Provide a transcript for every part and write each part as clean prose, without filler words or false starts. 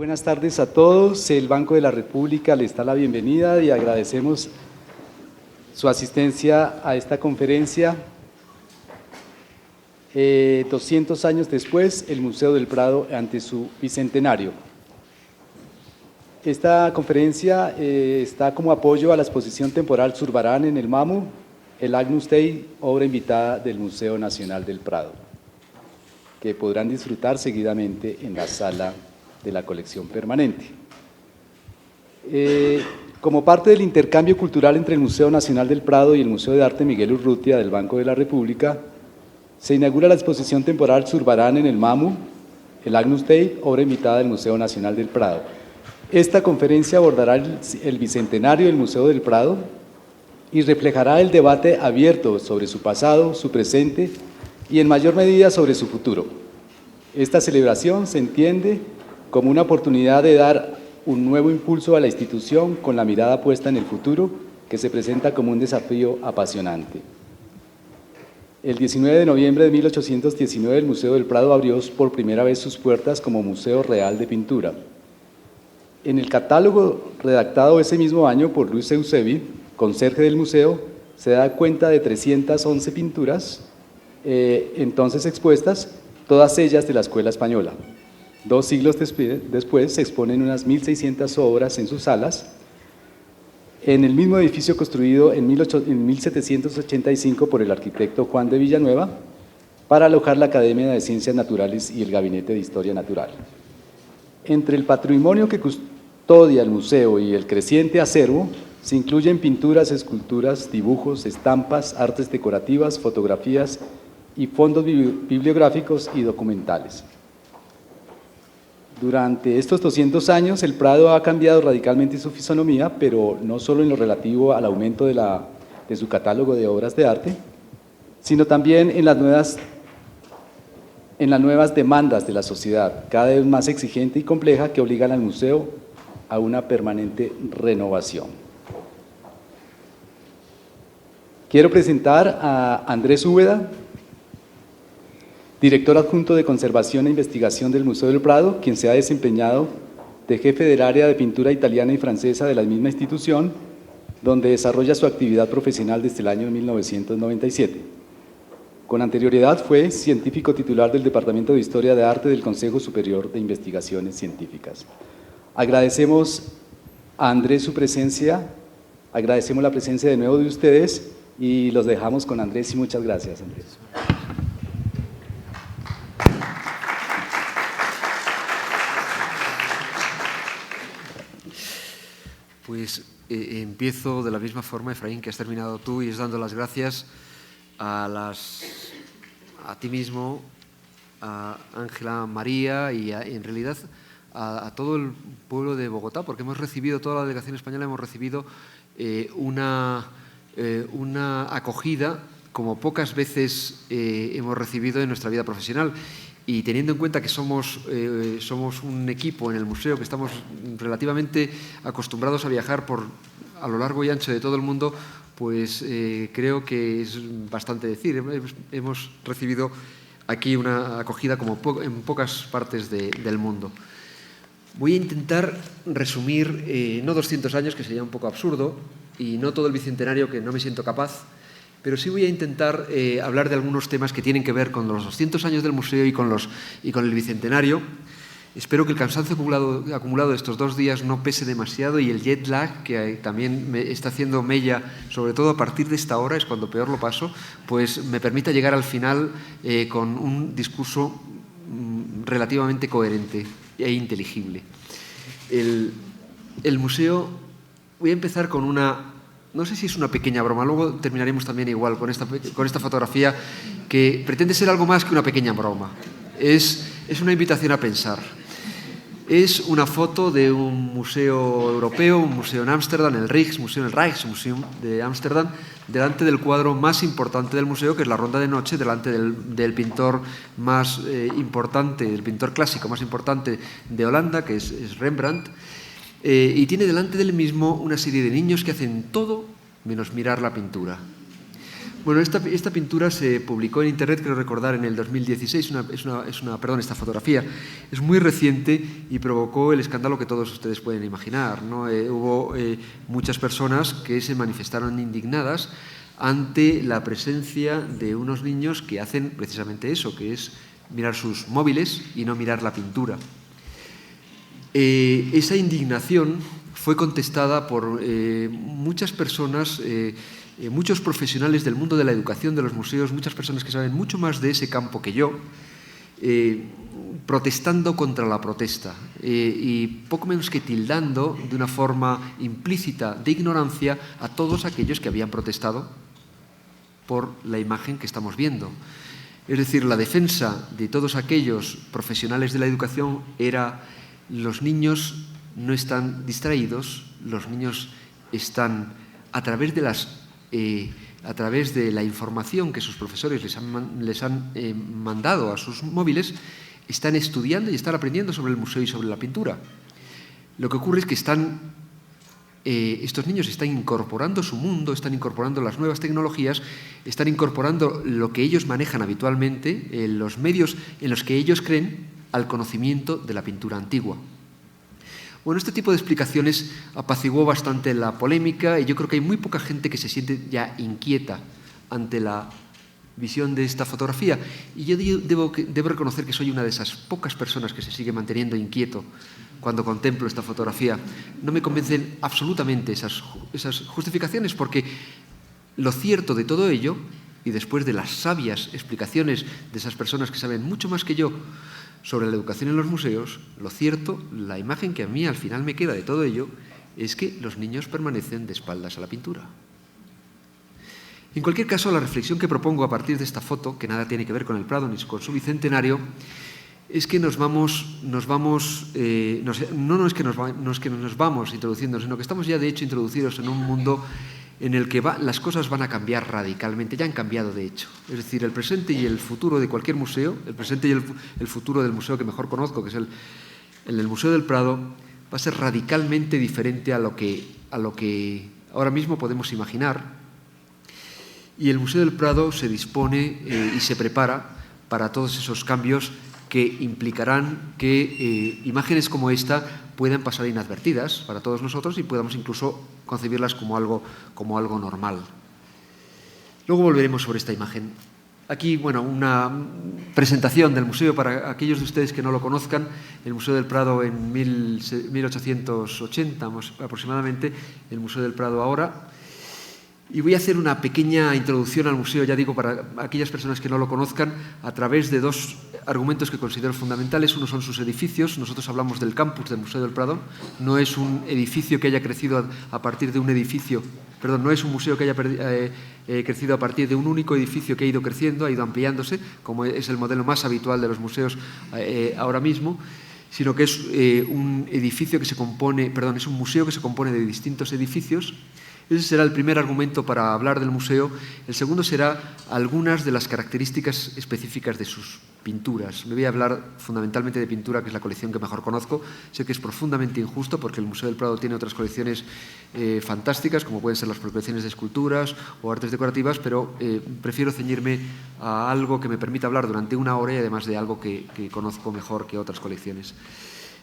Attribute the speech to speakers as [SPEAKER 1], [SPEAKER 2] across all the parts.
[SPEAKER 1] Buenas tardes a todos. El Banco de la República les da la bienvenida y agradecemos su asistencia a esta conferencia. 200 años después, el Museo del Prado ante su bicentenario. Esta conferencia está como apoyo a la exposición temporal Zurbarán en el MAMU, el Agnus Dei, obra invitada del Museo Nacional del Prado, que podrán disfrutar seguidamente en la sala de la colección permanente. Como parte del intercambio cultural entre el Museo Nacional del Prado y el Museo de Arte Miguel Urrutia del Banco de la República, se inaugura la exposición temporal Zurbarán en el MAMU, el Agnus Dei, obra invitada del Museo Nacional del Prado. Esta conferencia abordará el bicentenario del Museo del Prado y reflejará el debate abierto sobre su pasado, su presente y en mayor medida sobre su futuro. Esta celebración se entiende como una oportunidad de dar un nuevo impulso a la institución con la mirada puesta en el futuro, que se presenta como un desafío apasionante. El 19 de noviembre de 1819, el Museo del Prado abrió por primera vez sus puertas como Museo Real de Pintura. En el catálogo redactado ese mismo año por Luis Eusebi, conserje del museo, se da cuenta de 311 pinturas entonces expuestas, todas ellas de la Escuela Española. 2 siglos después se exponen unas 1.600 obras en sus salas, en el mismo edificio construido en 1785 por el arquitecto Juan de Villanueva para alojar la Academia de Ciencias Naturales y el Gabinete de Historia Natural. Entre el patrimonio que custodia el museo y el creciente acervo se incluyen pinturas, esculturas, dibujos, estampas, artes decorativas, fotografías y fondos bibliográficos y documentales. Durante estos 200 años, el Prado ha cambiado radicalmente su fisonomía, pero no solo en lo relativo al aumento de su catálogo de obras de arte, sino también en las nuevas demandas de la sociedad, cada vez más exigente y compleja, que obligan al museo a una permanente renovación. Quiero presentar a Andrés Úbeda, director adjunto de Conservación e Investigación del Museo del Prado, quien se ha desempeñado de jefe del área de pintura italiana y francesa de la misma institución, donde desarrolla su actividad profesional desde el año 1997. Con anterioridad fue científico titular del Departamento de Historia de Arte del Consejo Superior de Investigaciones Científicas. Agradecemos a Andrés su presencia, agradecemos la presencia de nuevo de ustedes y los dejamos con Andrés y muchas gracias, Andrés.
[SPEAKER 2] Pues empiezo de la misma forma, Efraín, que has terminado tú, y es dando las gracias a ti mismo, a Ángela María y en realidad a todo el pueblo de Bogotá, porque hemos recibido, toda la delegación española hemos recibido una acogida como pocas veces hemos recibido en nuestra vida profesional. Y teniendo en cuenta que somos un equipo en el museo, que estamos relativamente acostumbrados a viajar a lo largo y ancho de todo el mundo, pues creo que es bastante decir. Hemos recibido aquí una acogida como en pocas partes del mundo. Voy a intentar resumir, no 200 años, que sería un poco absurdo, y no todo el bicentenario, que no me siento capaz, pero sí voy a intentar hablar de algunos temas que tienen que ver con los 200 años del museo y con el bicentenario. Espero que el cansancio acumulado de estos 2 días no pese demasiado, y el jet lag, que también me está haciendo mella, sobre todo a partir de esta hora, es cuando peor lo paso, pues me permita llegar al final con un discurso relativamente coherente e inteligible. El museo, voy a empezar con no sé si es una pequeña broma, luego terminaremos también igual con esta fotografía, que pretende ser algo más que una pequeña broma. Es una invitación a pensar. Es una foto de un museo europeo, un museo en Ámsterdam, el Rijksmuseum de Ámsterdam, delante del cuadro más importante del museo, que es la Ronda de Noche, delante del pintor más importante, el pintor clásico más importante de Holanda, que es Rembrandt. Y tiene delante del mismo una serie de niños que hacen todo menos mirar la pintura. Bueno, esta pintura se publicó en Internet, creo recordar, en el 2016. Esta fotografía es muy reciente y provocó el escándalo que todos ustedes pueden imaginar, ¿no? Hubo muchas personas que se manifestaron indignadas ante la presencia de unos niños que hacen precisamente eso, que es mirar sus móviles y no mirar la pintura. Esa indignación fue contestada por muchas personas, muchos profesionales del mundo de la educación, de los museos, muchas personas que saben mucho más de ese campo que yo, protestando contra la protesta y poco menos que tildando de una forma implícita de ignorancia a todos aquellos que habían protestado por la imagen que estamos viendo. Es decir, la defensa de todos aquellos profesionales de la educación era: los niños no están distraídos, los niños están, a través de la información que sus profesores les han mandado a sus móviles, están estudiando y están aprendiendo sobre el museo y sobre la pintura. Lo que ocurre es que estos niños están incorporando su mundo, están incorporando las nuevas tecnologías, están incorporando lo que ellos manejan habitualmente, los medios en los que ellos creen, al conocimiento de la pintura antigua. Bueno, este tipo de explicaciones apaciguó bastante la polémica y yo creo que hay muy poca gente que se siente ya inquieta ante la visión de esta fotografía. Y yo debo reconocer que soy una de esas pocas personas que se sigue manteniendo inquieto cuando contemplo esta fotografía. No me convencen absolutamente esas justificaciones, porque lo cierto de todo ello, y después de las sabias explicaciones de esas personas que saben mucho más que yo sobre la educación en los museos, lo cierto, la imagen que a mí al final me queda de todo ello, es que los niños permanecen de espaldas a la pintura. En cualquier caso, la reflexión que propongo a partir de esta foto, que nada tiene que ver con el Prado ni con su bicentenario, es que no es que nos vamos introduciendo, sino que estamos ya de hecho introducidos en un mundo en el que las cosas van a cambiar radicalmente, ya han cambiado de hecho. Es decir, el presente y el futuro de cualquier museo, el presente y el futuro del museo que mejor conozco, que es el del Museo del Prado, va a ser radicalmente diferente a lo que ahora mismo podemos imaginar. Y el Museo del Prado se dispone y se prepara para todos esos cambios que implicarán que imágenes como esta puedan pasar inadvertidas para todos nosotros y podamos incluso concebirlas como algo normal. Luego volveremos sobre esta imagen. Aquí, bueno, una presentación del museo para aquellos de ustedes que no lo conozcan. El Museo del Prado en 1880 aproximadamente, el Museo del Prado ahora. Y voy a hacer una pequeña introducción al museo, ya digo, para aquellas personas que no lo conozcan, a través de dos argumentos que considero fundamentales. Uno son sus edificios. Nosotros hablamos del campus del Museo del Prado. No es un edificio que haya crecido a partir de un edificio, perdón, no es un museo que haya crecido a partir de un único edificio que ha ido creciendo, ha ido ampliándose, como es el modelo más habitual de los museos ahora mismo, sino que es un edificio que se compone, perdón, es un museo que se compone de distintos edificios. Ese será el primer argumento para hablar del museo. El segundo será algunas de las características específicas de sus pinturas. Me voy a hablar fundamentalmente de pintura, que es la colección que mejor conozco. Sé que es profundamente injusto porque el Museo del Prado tiene otras colecciones fantásticas, como pueden ser las colecciones de esculturas o artes decorativas, pero prefiero ceñirme a algo que me permita hablar durante una hora y además de algo que conozco mejor que otras colecciones.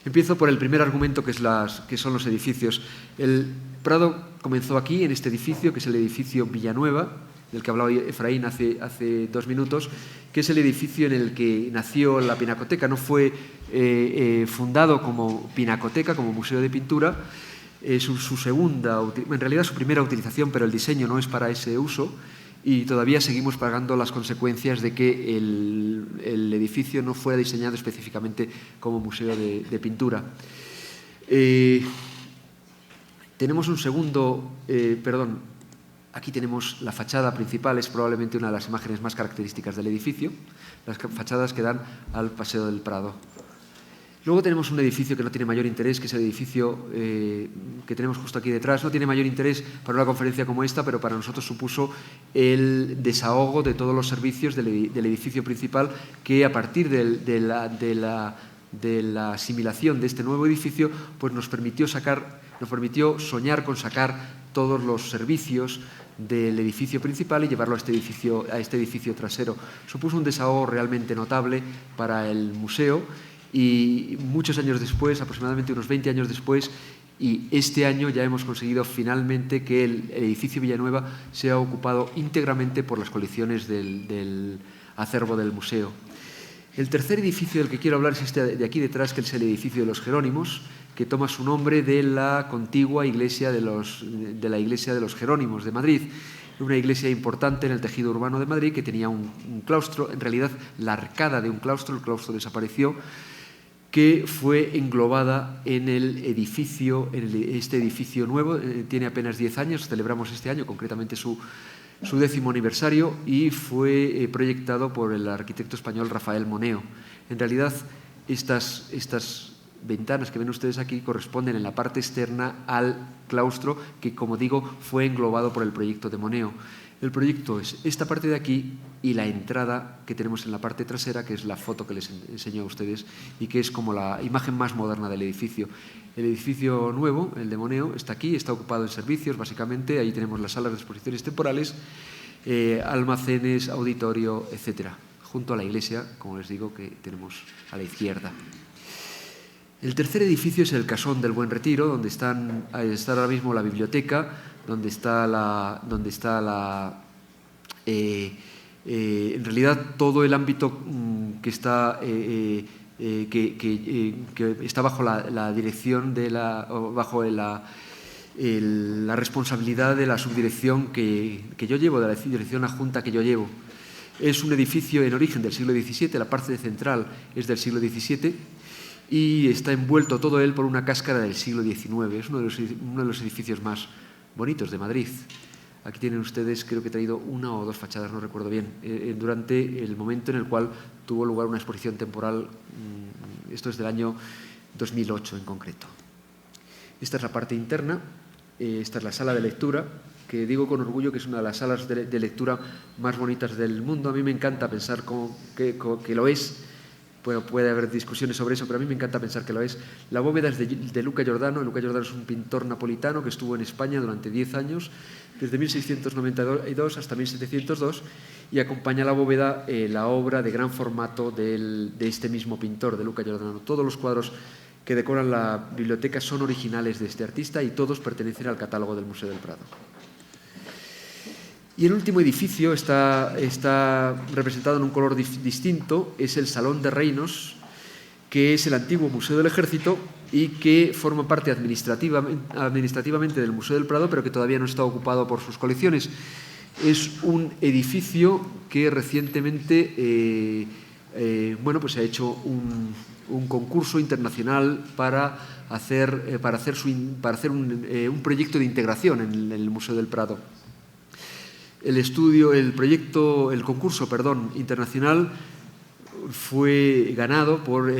[SPEAKER 2] Empiezo por el primer argumento, que son los edificios. El Prado comenzó aquí, en este edificio, que es el edificio Villanueva, del que hablaba Efraín hace 2 minutos, que es el edificio en el que nació la Pinacoteca. No fue fundado como pinacoteca, como museo de pintura. Su segunda, en realidad su primera utilización, pero el diseño no es para ese uso. Y todavía seguimos pagando las consecuencias de que el edificio no fuera diseñado específicamente como museo de pintura. Tenemos un segundo, aquí tenemos la fachada principal, es probablemente una de las imágenes más características del edificio, las fachadas que dan al Paseo del Prado. Luego tenemos un edificio que no tiene mayor interés, que es el edificio que tenemos justo aquí detrás. No tiene mayor interés para una conferencia como esta, pero para nosotros supuso el desahogo de todos los servicios del edificio principal, que a partir de de la asimilación de este nuevo edificio, pues nos permitió soñar con sacar todos los servicios del edificio principal y llevarlo a este edificio trasero. Supuso un desahogo realmente notable para el museo y muchos años después, aproximadamente unos 20 años después, y este año ya hemos conseguido finalmente que el edificio Villanueva sea ocupado íntegramente por las colecciones del acervo del museo. El tercer edificio del que quiero hablar es este de aquí detrás, que es el edificio de los Jerónimos, que toma su nombre de la contigua iglesia de la iglesia de los Jerónimos de Madrid, una iglesia importante en el tejido urbano de Madrid que tenía un claustro, en realidad la arcada de un claustro, el claustro desapareció, que fue englobada en este edificio nuevo. Tiene apenas 10 años, celebramos este año concretamente su 10º aniversario y fue proyectado por el arquitecto español Rafael Moneo. En realidad, estas ventanas que ven ustedes aquí corresponden en la parte externa al claustro que, como digo, fue englobado por el proyecto de Moneo. El proyecto es esta parte de aquí y la entrada que tenemos en la parte trasera, que es la foto que les enseño a ustedes y que es como la imagen más moderna del edificio. El edificio nuevo, el de Moneo, está aquí, está ocupado en servicios, básicamente. Ahí tenemos las salas de exposiciones temporales, almacenes, auditorio, etcétera, junto a la iglesia, como les digo, que tenemos a la izquierda. El tercer edificio es el Casón del Buen Retiro, donde está ahora mismo la biblioteca, donde está en realidad todo el ámbito que está bajo la dirección bajo la responsabilidad de la subdirección que yo llevo, de la dirección adjunta que yo llevo. Es un edificio en origen del siglo XVII, la parte central es del siglo XVII y está envuelto todo él por una cáscara del siglo XIX. Es uno de los edificios más bonitos de Madrid. Aquí tienen ustedes, creo que he traído una o dos fachadas, no recuerdo bien, durante el momento en el cual tuvo lugar una exposición temporal. Esto es del año 2008 en concreto. Esta es la parte interna, esta es la sala de lectura, que digo con orgullo que es una de las salas de lectura más bonitas del mundo. A mí me encanta pensar que lo es. Bueno, puede haber discusiones sobre eso, pero a mí me encanta pensar que lo es. La bóveda es de Luca Giordano. Luca Giordano es un pintor napolitano que estuvo en España durante 10 años, desde 1692 hasta 1702, y acompaña a la bóveda la obra de gran formato de este mismo pintor, de Luca Giordano. Todos los cuadros que decoran la biblioteca son originales de este artista y todos pertenecen al catálogo del Museo del Prado. Y el último edificio está representado en un color distinto, es el Salón de Reinos, que es el antiguo Museo del Ejército y que forma parte administrativamente del Museo del Prado, pero que todavía no está ocupado por sus colecciones. Es un edificio que recientemente pues se ha hecho un concurso internacional para hacer un proyecto de integración en el Museo del Prado. El concurso internacional fue ganado por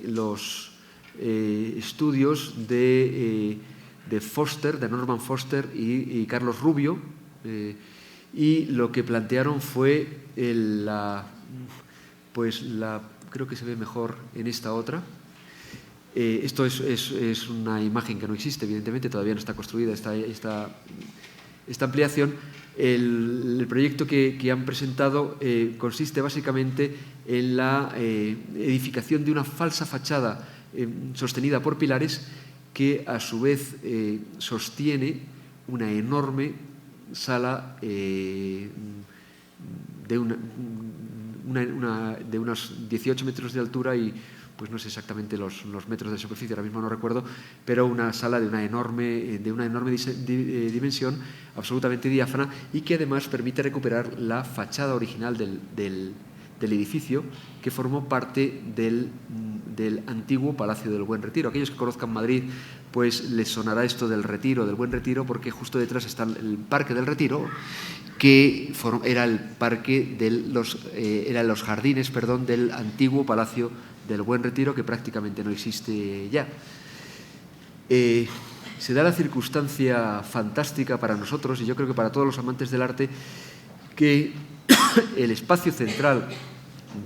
[SPEAKER 2] los estudios de Norman Foster y Carlos Rubio, y lo que plantearon fue creo que se ve mejor en esta otra. Esto es una imagen que no existe, evidentemente, todavía no está construida esta ampliación. El proyecto que han presentado consiste básicamente en la edificación de una falsa fachada sostenida por pilares que a su vez sostiene una enorme sala de unos 18 metros de altura y pues no sé exactamente los metros de superficie, ahora mismo no recuerdo, pero una sala de una enorme dimensión, absolutamente diáfana, y que además permite recuperar la fachada original del edificio, que formó parte del antiguo Palacio del Buen Retiro. Aquellos que conozcan Madrid, pues les sonará esto del Retiro, del Buen Retiro, porque justo detrás está el Parque del Retiro, que era los jardines, del antiguo Palacio del Buen Retiro, que prácticamente no existe ya. Se da la circunstancia fantástica para nosotros, y yo creo que para todos los amantes del arte, que el espacio central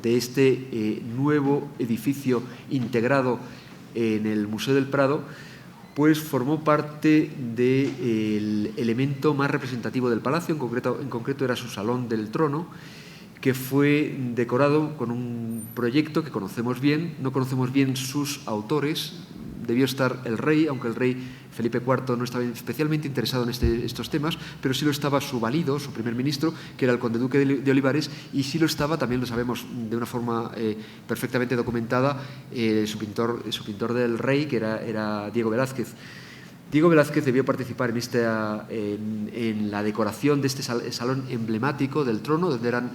[SPEAKER 2] de este nuevo edificio integrado en el Museo del Prado, pues formó parte del elemento más representativo del palacio, en concreto era su Salón del Trono, que fue decorado con un proyecto que conocemos bien. No conocemos bien sus autores. Debió estar el rey, aunque el rey Felipe IV no estaba especialmente interesado en estos temas, pero sí lo estaba su valido, su primer ministro, que era el conde duque de Olivares, y sí lo estaba, también lo sabemos de una forma perfectamente documentada, su pintor del rey, que era Diego Velázquez. Diego Velázquez debió participar en la decoración de este salón emblemático del trono, donde eran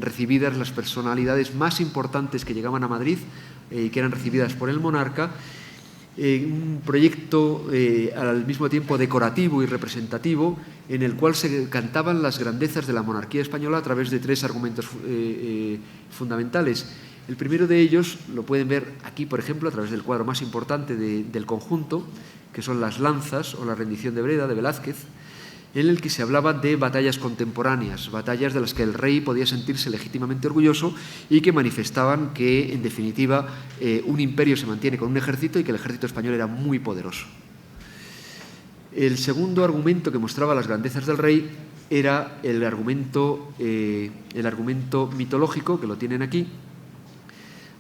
[SPEAKER 2] recibidas las personalidades más importantes que llegaban a Madrid y que eran recibidas por el monarca. Un proyecto al mismo tiempo decorativo y representativo, en el cual se cantaban las grandezas de la monarquía española a través de 3 argumentos fundamentales. El primero de ellos lo pueden ver aquí, por ejemplo, a través del cuadro más importante del conjunto, que son las lanzas o la rendición de Breda de Velázquez, en el que se hablaba de batallas contemporáneas, batallas de las que el rey podía sentirse legítimamente orgulloso y que manifestaban que, en definitiva, un imperio se mantiene con un ejército y que el ejército español era muy poderoso. El segundo argumento que mostraba las grandezas del rey era el argumento mitológico, que lo tienen aquí,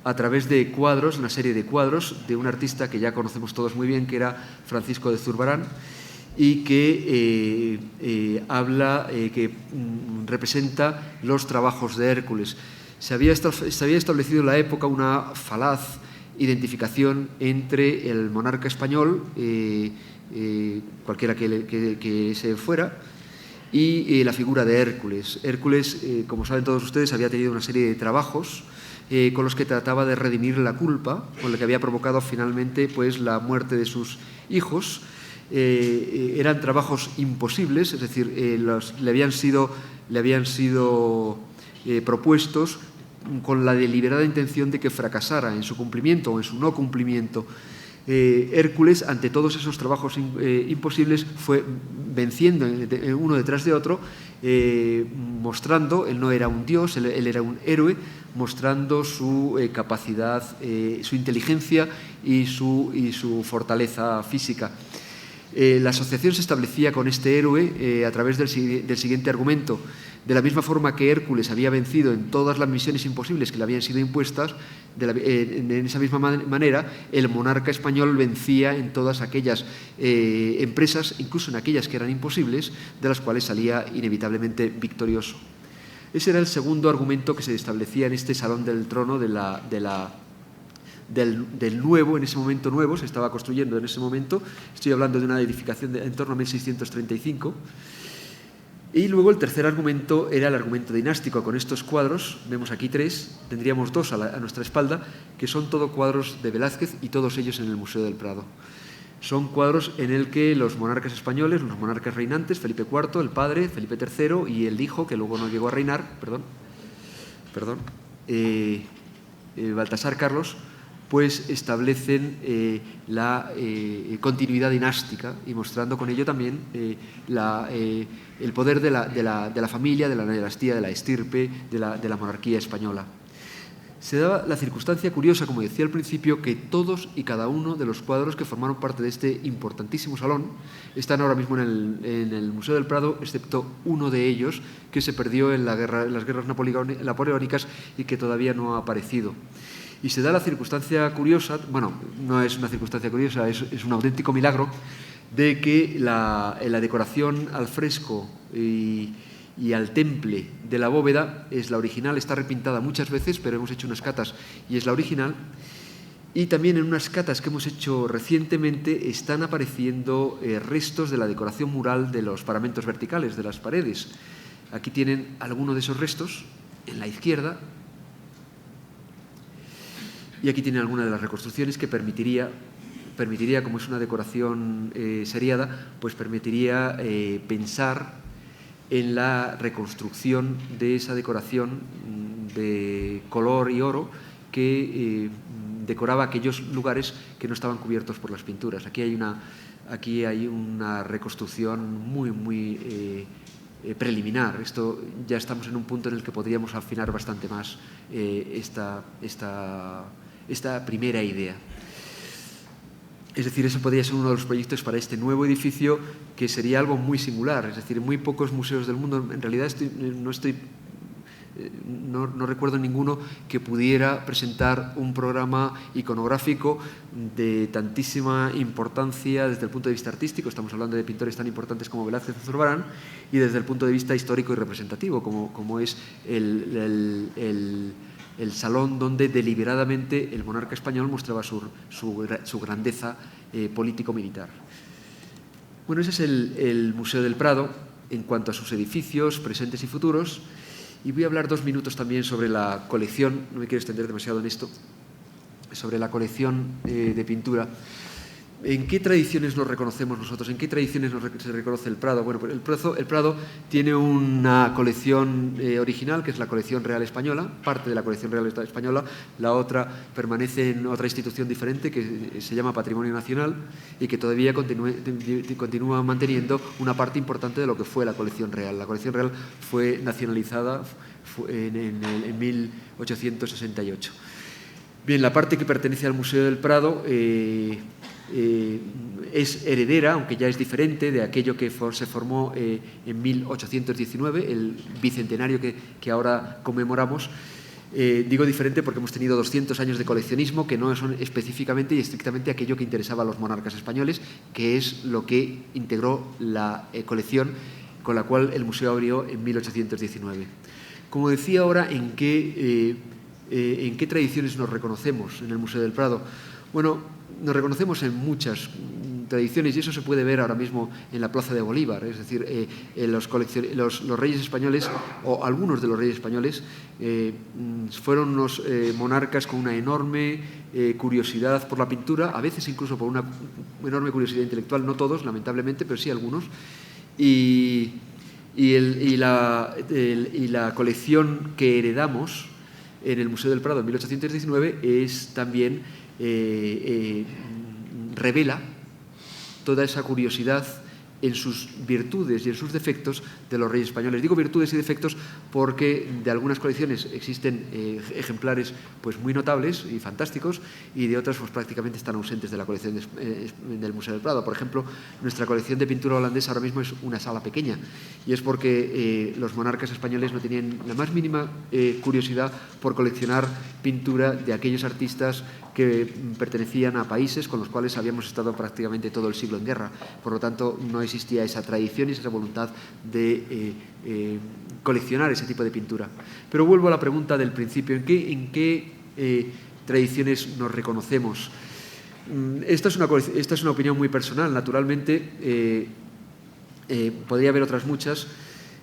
[SPEAKER 2] a través de cuadros, una serie de cuadros de un artista que ya conocemos todos muy bien, que era Francisco de Zurbarán, y que representa los trabajos de Hércules. Se había establecido en la época una falaz identificación entre el monarca español, cualquiera que se fuera, y la figura de Hércules. Hércules, como saben todos ustedes, había tenido una serie de trabajos con los que trataba de redimir la culpa, con la que había provocado finalmente pues, la muerte de sus hijos. Eran trabajos imposibles, es decir, le habían sido propuestos con la deliberada intención de que fracasara en su cumplimiento o en su no cumplimiento. Hércules, ante todos esos trabajos imposibles, fue venciendo uno detrás de otro, mostrando, él no era un dios, él era un héroe, mostrando su capacidad, su inteligencia y su fortaleza física. La asociación se establecía con este héroe a través del siguiente argumento. De la misma forma que Hércules había vencido en todas las misiones imposibles que le habían sido impuestas, en esa misma manera el monarca español vencía en todas aquellas empresas, incluso en aquellas que eran imposibles, de las cuales salía inevitablemente victorioso. Ese era el segundo argumento que se establecía en este Salón del Trono del nuevo, en ese momento nuevo, se estaba construyendo en ese momento. Estoy hablando de una edificación en torno a 1635. Y luego el tercer argumento era el argumento dinástico. Con estos cuadros, vemos aquí 3, tendríamos 2 a nuestra espalda, que son todo cuadros de Velázquez y todos ellos en el Museo del Prado. Son cuadros en el que los monarcas españoles, los monarcas reinantes, Felipe IV, el padre, Felipe III y el hijo, que luego no llegó a reinar, Baltasar Carlos, pues establecen la continuidad dinástica y mostrando con ello también el poder de la familia, de la dinastía, de la estirpe, de la monarquía española. Se daba la circunstancia curiosa, como decía al principio, que todos y cada uno de los cuadros que formaron parte de este importantísimo salón están ahora mismo en el Museo del Prado, excepto uno de ellos que se perdió en las guerras napoleónicas y que todavía no ha aparecido. Y se da la circunstancia curiosa, bueno, no es una circunstancia curiosa, es un auténtico milagro, de que la decoración al fresco y al temple de la bóveda es la original, está repintada muchas veces, pero hemos hecho unas catas y es la original. Y también en unas catas que hemos hecho recientemente están apareciendo restos de la decoración mural de los paramentos verticales, de las paredes. Aquí tienen alguno de esos restos, en la izquierda, y aquí tienen alguna de las reconstrucciones que permitiría, como es una decoración seriada, pues permitiría pensar en la reconstrucción de esa decoración de color y oro que decoraba aquellos lugares que no estaban cubiertos por las pinturas. Aquí hay una reconstrucción muy preliminar. Esto ya estamos en un punto en el que podríamos afinar bastante más esta primera idea. Es decir, eso podría ser uno de los proyectos para este nuevo edificio, que sería algo muy singular. Es decir, muy pocos museos del mundo, en realidad no recuerdo ninguno que pudiera presentar un programa iconográfico de tantísima importancia desde el punto de vista artístico. Estamos hablando de pintores tan importantes como Velázquez o Zurbarán, y desde el punto de vista histórico y representativo, como es el salón donde deliberadamente el monarca español mostraba su grandeza político-militar. Bueno, ese es el Museo del Prado en cuanto a sus edificios presentes y futuros. Y voy a hablar 2 minutos también sobre la colección, no me quiero extender demasiado en esto, sobre la colección de pintura. ¿En qué tradiciones nos reconocemos nosotros? ¿En qué tradiciones se reconoce el Prado? Bueno, pues el Prado tiene una colección original, que es la colección real española, parte de la colección real española, la otra permanece en otra institución diferente que se llama Patrimonio Nacional y que todavía continúa manteniendo una parte importante de lo que fue la colección real. La colección real fue nacionalizada en 1868. Bien, la parte que pertenece al Museo del Prado es heredera, aunque ya es diferente, de aquello que se formó en 1819, el bicentenario que ahora conmemoramos. Digo diferente porque hemos tenido 200 años de coleccionismo que no son específicamente y estrictamente aquello que interesaba a los monarcas españoles, que es lo que integró la colección con la cual el museo abrió en 1819. Como decía ahora, ¿en qué tradiciones nos reconocemos en el Museo del Prado? Bueno, nos reconocemos en muchas tradiciones y eso se puede ver ahora mismo en la Plaza de Bolívar. Es decir, los reyes españoles, o algunos de los reyes españoles, fueron unos monarcas con una enorme curiosidad por la pintura, a veces incluso por una enorme curiosidad intelectual, no todos, lamentablemente, pero sí algunos. Y la colección que heredamos en el Museo del Prado en 1819 es también revela toda esa curiosidad en sus virtudes y en sus defectos de los reyes españoles. Digo virtudes y defectos porque de algunas colecciones existen ejemplares pues muy notables y fantásticos y de otras pues prácticamente están ausentes de la colección del Museo del Prado. Por ejemplo, nuestra colección de pintura holandesa ahora mismo es una sala pequeña y es porque los monarcas españoles no tenían la más mínima curiosidad por coleccionar pintura de aquellos artistas que pertenecían a países con los cuales habíamos estado prácticamente todo el siglo en guerra. Por lo tanto, no existía esa tradición y esa voluntad de coleccionar ese tipo de pintura. Pero vuelvo a la pregunta del principio, ¿en qué tradiciones nos reconocemos? Esta es una opinión muy personal, naturalmente. Podría haber otras muchas.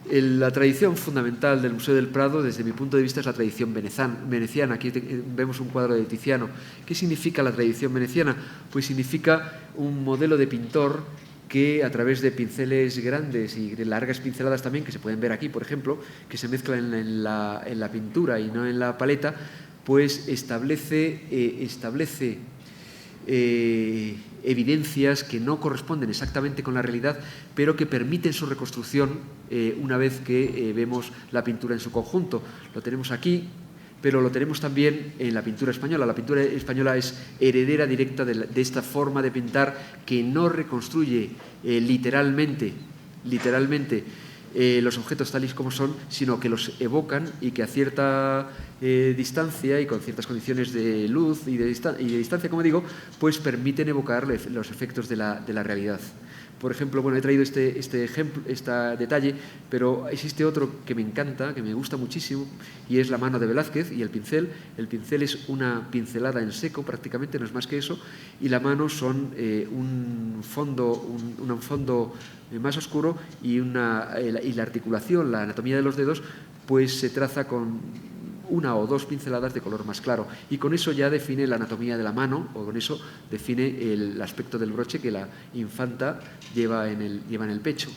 [SPEAKER 2] La tradición fundamental del Museo del Prado, desde mi punto de vista, es la tradición veneciana. Aquí vemos un cuadro de Tiziano. ¿Qué significa la tradición veneciana? Pues significa un modelo de pintor que a través de pinceles grandes y de largas pinceladas también, que se pueden ver aquí, por ejemplo, que se mezclan en la pintura y no en la paleta, pues establece evidencias que no corresponden exactamente con la realidad, pero que permiten su reconstrucción una vez que vemos la pintura en su conjunto. Lo tenemos aquí, pero lo tenemos también en la pintura española. La pintura española es heredera directa de esta forma de pintar que no reconstruye literalmente los objetos tal y como son, sino que los evocan y que a cierta distancia y con ciertas condiciones de luz y de distancia, como digo, pues permiten evocar los efectos de la realidad. Por ejemplo, bueno, he traído este detalle, pero existe otro que me encanta, que me gusta muchísimo, y es la mano de Velázquez y el pincel. El pincel es una pincelada en seco, prácticamente, no es más que eso, y la mano son un fondo más oscuro y la articulación, la anatomía de los dedos, pues se traza con una o dos pinceladas de color más claro. Y con eso ya define la anatomía de la mano, o con eso define el aspecto del broche que la infanta lleva en el pecho.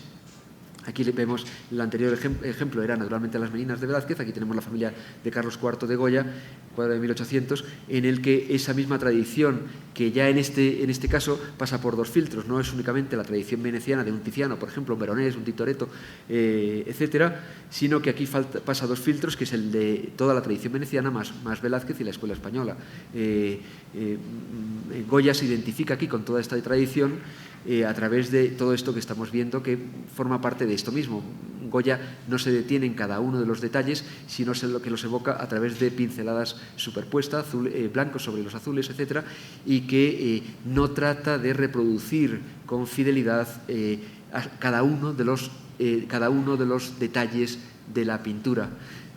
[SPEAKER 2] Aquí vemos el anterior ejemplo, era naturalmente Las Meninas de Velázquez. Aquí tenemos la familia de Carlos IV de Goya, cuadro de 1800, en el que esa misma tradición, que ya en este caso pasa por dos filtros, no es únicamente la tradición veneciana de un Tiziano, por ejemplo, un Veronés, un Tintoretto, etcétera, sino que aquí pasa dos filtros, que es el de toda la tradición veneciana más Velázquez y la escuela española. Goya se identifica aquí con toda esta tradición a través de todo esto que estamos viendo, que forma parte de esto mismo. Goya no se detiene en cada uno de los detalles, sino que los evoca a través de pinceladas superpuestas, blancos sobre los azules, etcétera, y que no trata de reproducir con fidelidad cada uno de los detalles de la pintura.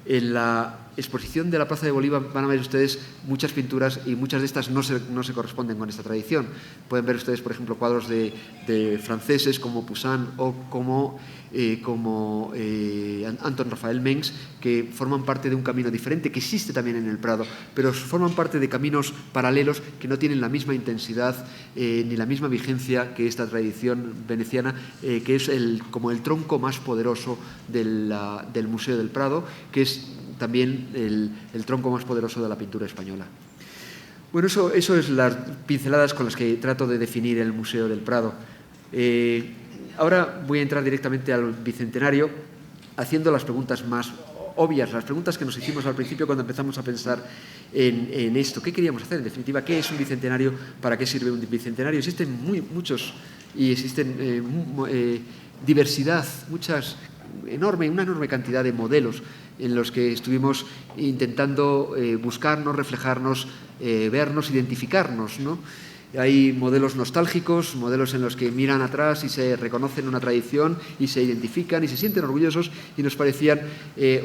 [SPEAKER 2] En la exposición de la Plaza de Bolívar van a ver ustedes muchas pinturas, y muchas de estas no se corresponden con esta tradición. Pueden ver ustedes, por ejemplo, cuadros de franceses como Poussin o como Anton Rafael Mengs, que forman parte de un camino diferente, que existe también en el Prado, pero forman parte de caminos paralelos que no tienen la misma intensidad ni la misma vigencia que esta tradición veneciana, que es como el tronco más poderoso del Museo del Prado, que es también el tronco más poderoso de la pintura española. Bueno, eso es las pinceladas con las que trato de definir el Museo del Prado. Ahora voy a entrar directamente al Bicentenario, haciendo las preguntas más obvias, las preguntas que nos hicimos al principio cuando empezamos a pensar en esto. ¿Qué queríamos hacer? En definitiva, ¿qué es un Bicentenario? ¿Para qué sirve un Bicentenario? Existen muchos, y existen diversidad, una enorme cantidad de modelos en los que estuvimos intentando buscarnos, reflejarnos, vernos, identificarnos, ¿no? Hay modelos nostálgicos, modelos en los que miran atrás y se reconocen una tradición y se identifican y se sienten orgullosos, y nos parecían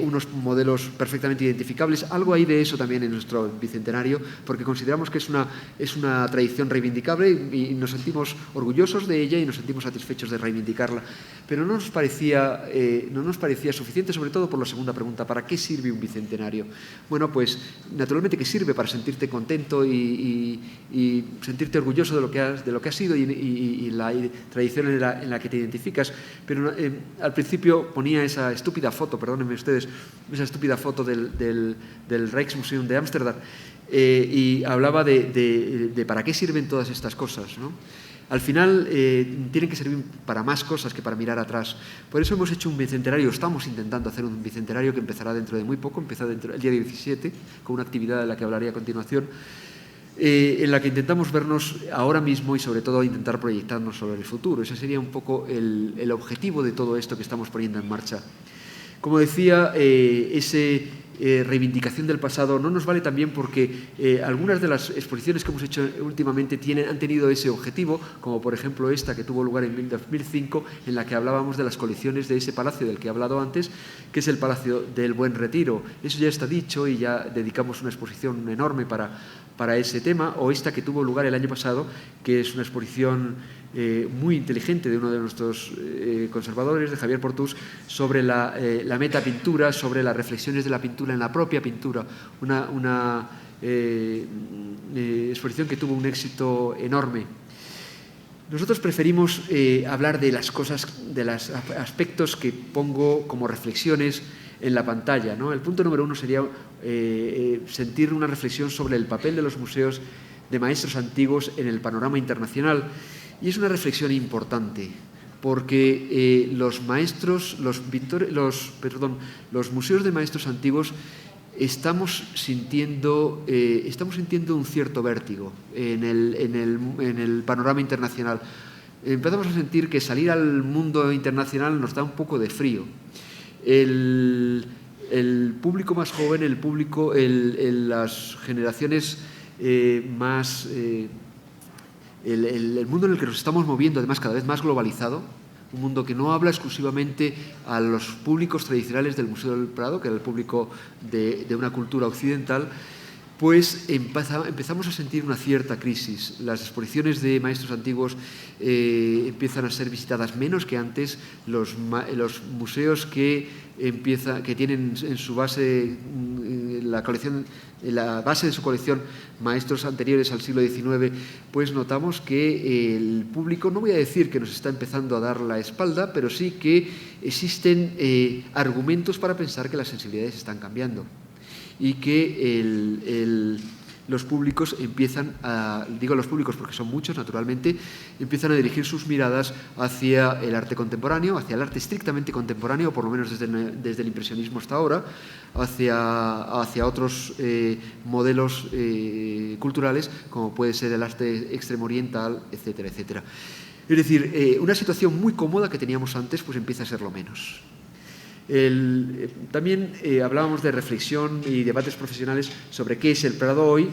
[SPEAKER 2] unos modelos perfectamente identificables. Algo hay de eso también en nuestro Bicentenario, porque consideramos que es una tradición reivindicable y nos sentimos orgullosos de ella y nos sentimos satisfechos de reivindicarla. Pero no nos parecía suficiente, sobre todo por la segunda pregunta: ¿para qué sirve un Bicentenario? Bueno, pues naturalmente que sirve para sentirte contento y sentirte orgulloso de lo que has sido y la tradición en la que te identificas. Pero al principio ponía esa estúpida foto, perdónenme ustedes, esa estúpida foto del Rijksmuseum de Ámsterdam, y hablaba de para qué sirven todas estas cosas, ¿no? Al final tienen que servir para más cosas que para mirar atrás. Por eso hemos hecho un bicentenario, estamos intentando hacer un bicentenario que empezará dentro de muy poco, empieza el día 17, con una actividad de la que hablaré a continuación, en la que intentamos vernos ahora mismo y sobre todo intentar proyectarnos sobre el futuro. Ese sería un poco el objetivo de todo esto que estamos poniendo en marcha. Como decía, reivindicación del pasado no nos vale también porque algunas de las exposiciones que hemos hecho últimamente han tenido ese objetivo, como por ejemplo esta que tuvo lugar en 2005, en la que hablábamos de las colecciones de ese palacio del que he hablado antes, que es el Palacio del Buen Retiro. Eso ya está dicho y ya dedicamos una exposición enorme para ese tema, o esta que tuvo lugar el año pasado, que es una exposición muy inteligente de uno de nuestros conservadores, de Javier Portús, sobre la metapintura, sobre las reflexiones de la pintura en la propia pintura, una exposición que tuvo un éxito enorme. Nosotros preferimos hablar de las cosas, de los aspectos que pongo como reflexiones en la pantalla, ¿no? El punto número 1 sería sentir una reflexión sobre el papel de los museos de maestros antiguos en el panorama internacional. Y es una reflexión importante, porque los museos de maestros antiguos estamos sintiendo un cierto vértigo en el panorama internacional. Empezamos a sentir que salir al mundo internacional nos da un poco de frío. El público más joven, las generaciones más... El mundo en el que nos estamos moviendo, además cada vez más globalizado, un mundo que no habla exclusivamente a los públicos tradicionales del Museo del Prado, que era el público de una cultura occidental, pues empezamos a sentir una cierta crisis. Las exposiciones de maestros antiguos empiezan a ser visitadas menos que antes. Los museos que tienen en su base la base de su colección, maestros anteriores al siglo XIX, pues notamos que el público, no voy a decir que nos está empezando a dar la espalda, pero sí que existen argumentos para pensar que las sensibilidades están cambiando y que los públicos empiezan digo los públicos porque son muchos, naturalmente, empiezan a dirigir sus miradas hacia el arte contemporáneo, hacia el arte estrictamente contemporáneo, por lo menos desde el impresionismo hasta ahora, hacia otros modelos culturales, como puede ser el arte extremo oriental, etcétera, etcétera. Es decir, una situación muy cómoda que teníamos antes, pues empieza a serlo menos. También hablábamos de reflexión y debates profesionales sobre qué es el Prado hoy.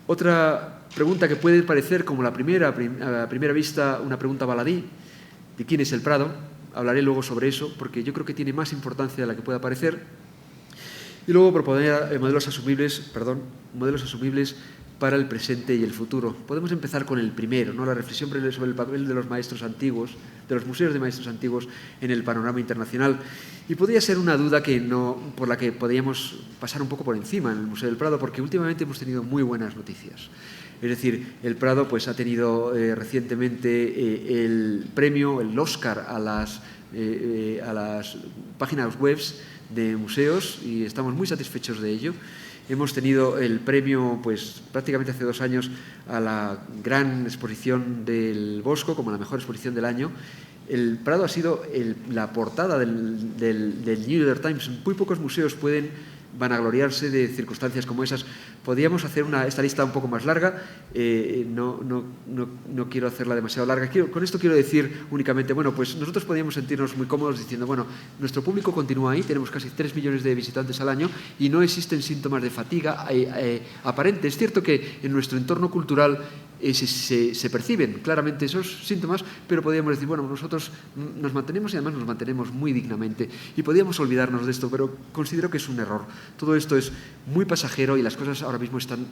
[SPEAKER 2] Otra pregunta que puede parecer como a primera vista una pregunta baladí, de quién es el Prado. Hablaré luego sobre eso porque yo creo que tiene más importancia de la que pueda parecer. Y luego proponer modelos asumibles para el presente y el futuro. Podemos empezar con el primero, ¿no? La reflexión sobre el papel de los maestros antiguos, de los museos de maestros antiguos en el panorama internacional. Y podría ser una duda por la que podríamos pasar un poco por encima en el Museo del Prado, porque últimamente hemos tenido muy buenas noticias. Es decir, el Prado pues, ha tenido recientemente el premio, el Oscar a las páginas web de museos y estamos muy satisfechos de ello. Hemos tenido el premio, pues prácticamente hace 2 años, a la gran exposición del Bosco, como la mejor exposición del año. El Prado ha sido la portada del New York Times. Muy pocos museos pueden vanagloriarse de circunstancias como esas. Podríamos hacer esta lista un poco más larga, no quiero hacerla demasiado larga. Con esto quiero decir únicamente, bueno, pues nosotros podríamos sentirnos muy cómodos diciendo, bueno, nuestro público continúa ahí, tenemos casi 3 millones de visitantes al año y no existen síntomas de fatiga aparente. Es cierto que en nuestro entorno cultural se perciben claramente esos síntomas, pero podríamos decir, bueno, nosotros nos mantenemos y además nos mantenemos muy dignamente y podríamos olvidarnos de esto, pero considero que es un error. Todo esto es muy pasajero y las cosas ahora mismo están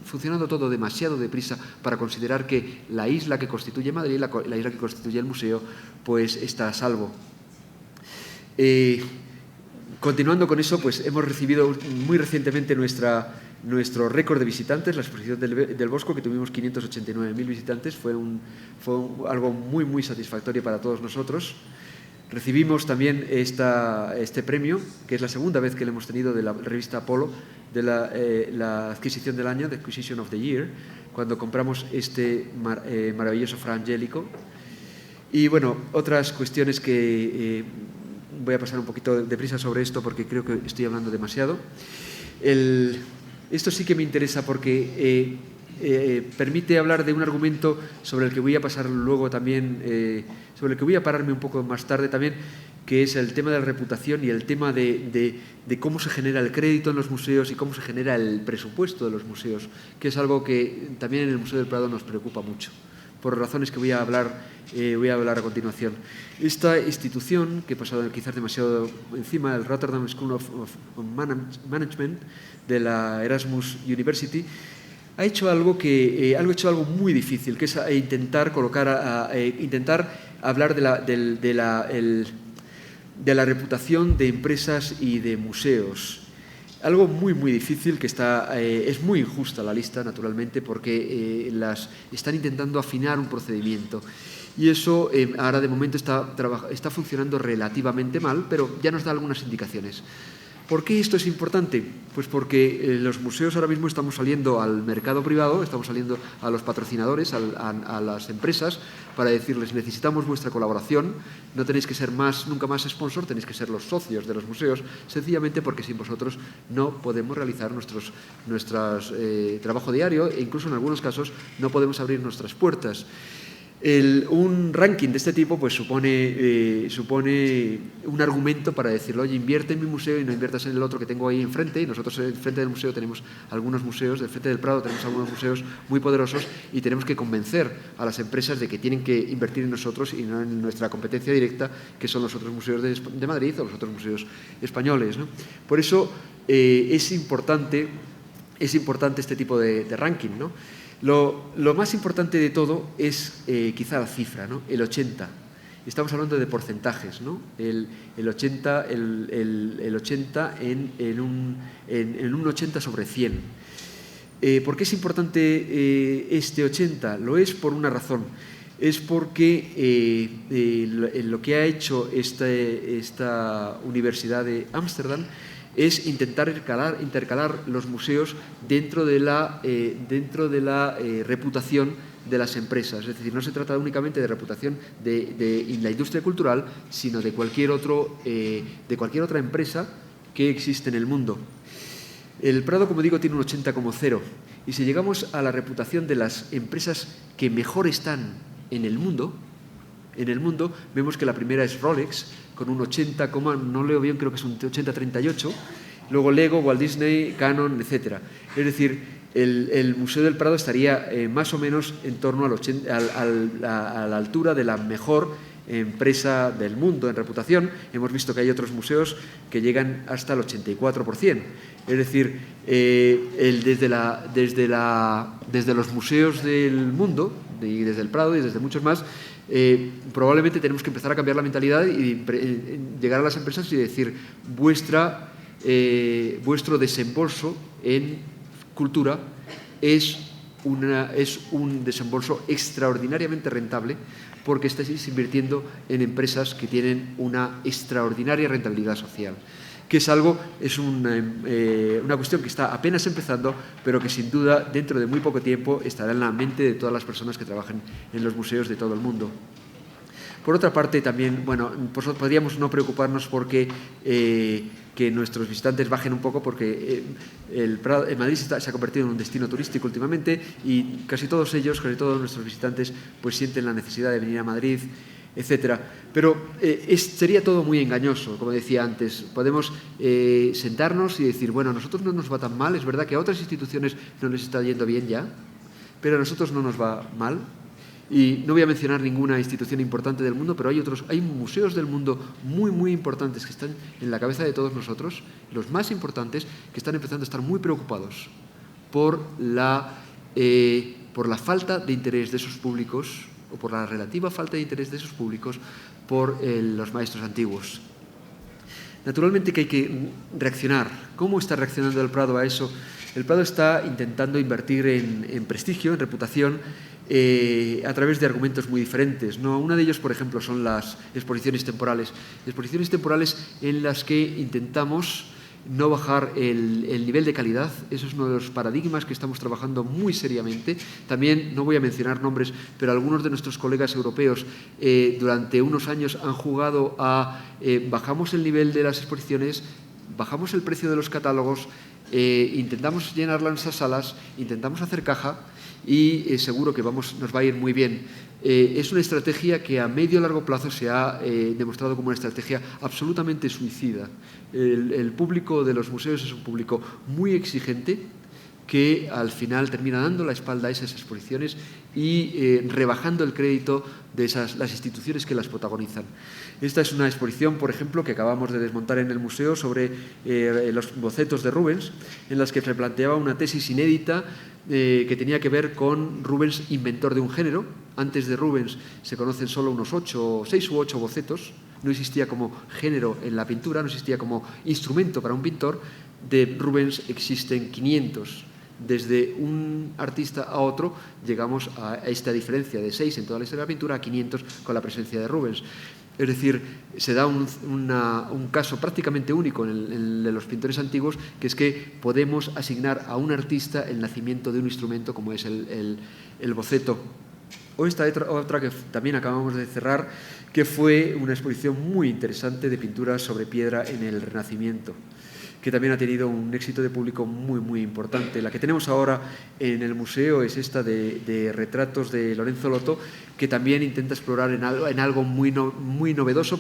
[SPEAKER 2] funcionando todo demasiado deprisa para considerar que la isla que constituye Madrid, la isla que constituye el museo, pues está a salvo. Continuando con eso, pues hemos recibido muy recientemente nuestro récord de visitantes, la exposición del Bosco, que tuvimos 589.000 visitantes, fue algo muy, muy satisfactorio para todos nosotros. Recibimos también este premio, que es la segunda vez que lo hemos tenido de la revista Apolo, de la adquisición del año, The Acquisition of the Year, cuando compramos este maravilloso Fra Angelico. Y bueno, otras cuestiones que voy a pasar un poquito deprisa sobre esto porque creo que estoy hablando demasiado. Esto sí que me interesa porque permite hablar de un argumento sobre el que voy a pasar luego también, sobre el que voy a pararme un poco más tarde también, que es el tema de la reputación y el tema de cómo se genera el crédito en los museos y cómo se genera el presupuesto de los museos, que es algo que también en el Museo del Prado nos preocupa mucho, por razones que voy a hablar a continuación. Esta institución, que he pasado quizás demasiado encima, el Rotterdam School of Management de la Erasmus University, ha hecho algo muy difícil, que es intentar hablar de la reputación de empresas y de museos. Algo muy, muy difícil, que es muy injusta la lista, naturalmente, porque están intentando afinar un procedimiento. Y eso ahora de momento está funcionando relativamente mal, pero ya nos da algunas indicaciones. ¿Por qué esto es importante? Pues porque los museos ahora mismo estamos saliendo al mercado privado, estamos saliendo a los patrocinadores, a las empresas, para decirles, necesitamos vuestra colaboración, no tenéis que ser nunca más sponsor, tenéis que ser los socios de los museos, sencillamente porque sin vosotros no podemos realizar nuestro trabajo diario e incluso en algunos casos no podemos abrir nuestras puertas. Un ranking de este tipo pues supone un argumento para decirle, oye, invierte en mi museo y no inviertas en el otro que tengo ahí enfrente. Y nosotros enfrente del museo tenemos algunos museos, del frente del Prado tenemos algunos museos muy poderosos y tenemos que convencer a las empresas de que tienen que invertir en nosotros y no en nuestra competencia directa, que son los otros museos de Madrid o los otros museos españoles, ¿no? Por eso es importante este tipo de ranking, ¿no? Lo más importante de todo es quizá la cifra, ¿no? El 80. estamos hablando de porcentajes, ¿no? El 80 en un 80 sobre 100. ¿Por qué es importante este 80? Lo es por una razón. Es porque lo que ha hecho esta Universidad de Ámsterdam es intentar intercalar los museos dentro de la reputación de las empresas. Es decir, no se trata únicamente de reputación de la industria cultural, sino de cualquier otra empresa que existe en el mundo. El Prado, como digo, tiene un 80,0 y si llegamos a la reputación de las empresas que mejor están en el mundo, vemos que la primera es Rolex, con un 80, no leo bien, creo que es un 80,38, luego Lego, Walt Disney, Canon, etc. Es decir, el Museo del Prado estaría más o menos en torno a la altura de la mejor empresa del mundo en reputación. Hemos visto que hay otros museos que llegan hasta el 84%. Es decir, desde los museos del mundo, y desde el Prado y desde muchos más, probablemente tenemos que empezar a cambiar la mentalidad y llegar a las empresas y decir vuestro desembolso en cultura es un desembolso extraordinariamente rentable porque estáis invirtiendo en empresas que tienen una extraordinaria rentabilidad social, que es una cuestión que está apenas empezando, pero que sin duda dentro de muy poco tiempo estará en la mente de todas las personas que trabajan en los museos de todo el mundo. Por otra parte, también, pues podríamos no preocuparnos porque que nuestros visitantes bajen un poco, porque Madrid se ha convertido en un destino turístico últimamente y casi todos nuestros visitantes, pues sienten la necesidad de venir a Madrid, etcétera. Pero sería todo muy engañoso, como decía antes. Podemos sentarnos y decir, bueno, a nosotros no nos va tan mal, es verdad que a otras instituciones no les está yendo bien ya, pero a nosotros no nos va mal. Y no voy a mencionar ninguna institución importante del mundo, pero hay museos del mundo muy, muy importantes que están en la cabeza de todos nosotros, los más importantes, que están empezando a estar muy preocupados por la falta de interés de esos públicos, o por la relativa falta de interés de esos públicos por los maestros antiguos. Naturalmente que hay que reaccionar. ¿Cómo está reaccionando el Prado a eso? El Prado está intentando invertir en prestigio, en reputación, a través de argumentos muy diferentes, ¿no? Uno de ellos, por ejemplo, son las exposiciones temporales. Exposiciones temporales en las que intentamos no bajar el nivel de calidad. Eso es uno de los paradigmas que estamos trabajando muy seriamente. También, no voy a mencionar nombres, pero algunos de nuestros colegas europeos durante unos años han jugado a bajamos el nivel de las exposiciones, bajamos el precio de los catálogos, intentamos llenar nuestras salas, intentamos hacer caja y seguro que nos va a ir muy bien. Es una estrategia que a medio y largo plazo se ha demostrado como una estrategia absolutamente suicida. El público de los museos es un público muy exigente que al final termina dando la espalda a esas exposiciones y rebajando el crédito de las instituciones que las protagonizan. Esta es una exposición, por ejemplo, que acabamos de desmontar en el museo sobre los bocetos de Rubens, en las que se planteaba una tesis inédita que tenía que ver con Rubens, inventor de un género. Antes de Rubens se conocen solo unos 6 u 8 bocetos. No existía como género en la pintura, no existía como instrumento para un pintor. De Rubens existen 500. Desde un artista a otro llegamos a esta diferencia de 6 en toda la historia de la pintura a 500 con la presencia de Rubens. Es decir, se da un caso prácticamente único en el de los pintores antiguos, que es que podemos asignar a un artista el nacimiento de un instrumento como es el boceto. O esta otra que también acabamos de cerrar, que fue una exposición muy interesante de pinturas sobre piedra en el Renacimiento, que también ha tenido un éxito de público muy, muy importante. La que tenemos ahora en el museo es esta de retratos de Lorenzo Lotto, que también intenta explorar en algo muy novedoso,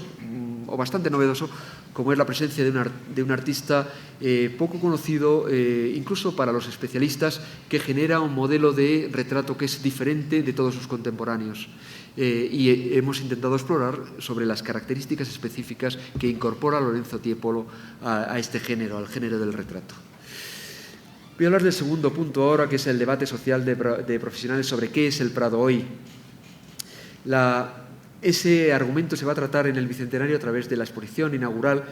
[SPEAKER 2] o bastante novedoso, como es la presencia de un artista poco conocido, incluso para los especialistas, que genera un modelo de retrato que es diferente de todos sus contemporáneos. Y hemos intentado explorar sobre las características específicas que incorpora Lorenzo Tiepolo a este género, al género del retrato. Voy a hablar del segundo punto ahora, que es el debate social de profesionales sobre qué es el Prado hoy. Ese argumento se va a tratar en el Bicentenario a través de la exposición inaugural,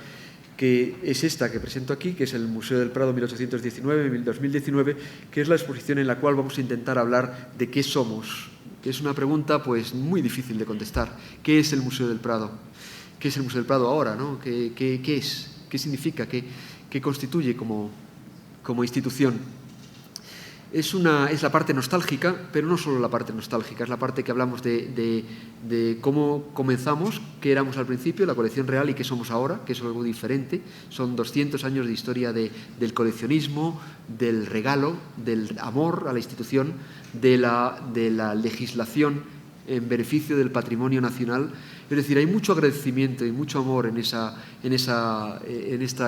[SPEAKER 2] que es esta que presento aquí, que es el Museo del Prado 1819-2019, que es la exposición en la cual vamos a intentar hablar de qué somos, que es una pregunta pues muy difícil de contestar. ¿Qué es el Museo del Prado? ¿Qué es el Museo del Prado ahora, ¿no? ¿Qué es? ¿Qué significa? ¿Qué constituye como institución? Es la parte nostálgica, pero no solo la parte nostálgica, es la parte que hablamos de cómo comenzamos, qué éramos al principio, la colección real, y qué somos ahora, que es algo diferente. Son 200 años de historia del coleccionismo, del regalo, del amor a la institución, de la legislación en beneficio del patrimonio nacional. Es decir, hay mucho agradecimiento y mucho amor en esta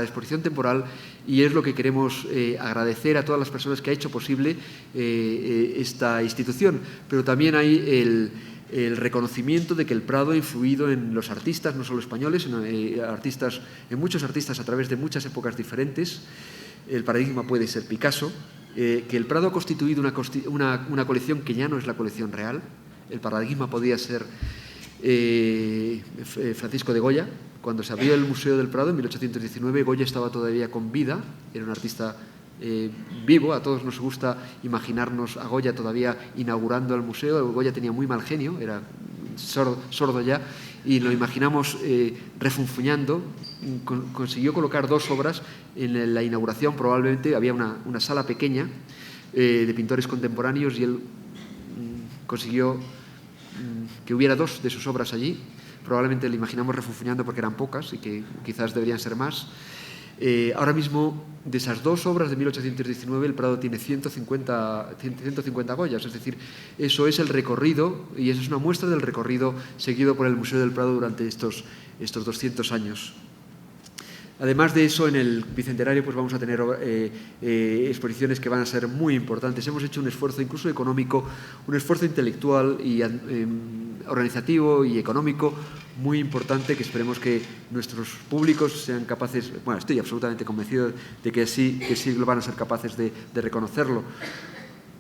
[SPEAKER 2] exposición temporal, y es lo que queremos agradecer a todas las personas que ha hecho posible esta institución. Pero también hay el reconocimiento de que el Prado ha influido en los artistas, no solo españoles, sino en muchos artistas a través de muchas épocas diferentes. El paradigma puede ser Picasso, que el Prado ha constituido una colección que ya no es la colección real. El paradigma podía ser Francisco de Goya. Cuando se abrió el Museo del Prado en 1819, Goya estaba todavía con vida, era un artista vivo. A todos nos gusta imaginarnos a Goya todavía inaugurando el museo. Goya tenía muy mal genio, era sordo ya, y lo imaginamos refunfuñando. Consiguió colocar 2 obras en la inauguración. Probablemente había una sala pequeña de pintores contemporáneos, y él consiguió que hubiera 2 de sus obras allí. Probablemente le imaginamos refunfuñando porque eran pocas y que quizás deberían ser más. Ahora mismo, de esas 2 obras de 1819, el Prado tiene 150 Goyas. Es decir, eso es el recorrido, y eso es una muestra del recorrido seguido por el Museo del Prado durante estos 200 años. Además de eso, en el Bicentenario pues vamos a tener exposiciones que van a ser muy importantes. Hemos hecho un esfuerzo incluso económico, un esfuerzo intelectual y organizativo y económico muy importante, que esperemos que nuestros públicos sean capaces, bueno, estoy absolutamente convencido de que sí lo van a ser capaces de reconocerlo.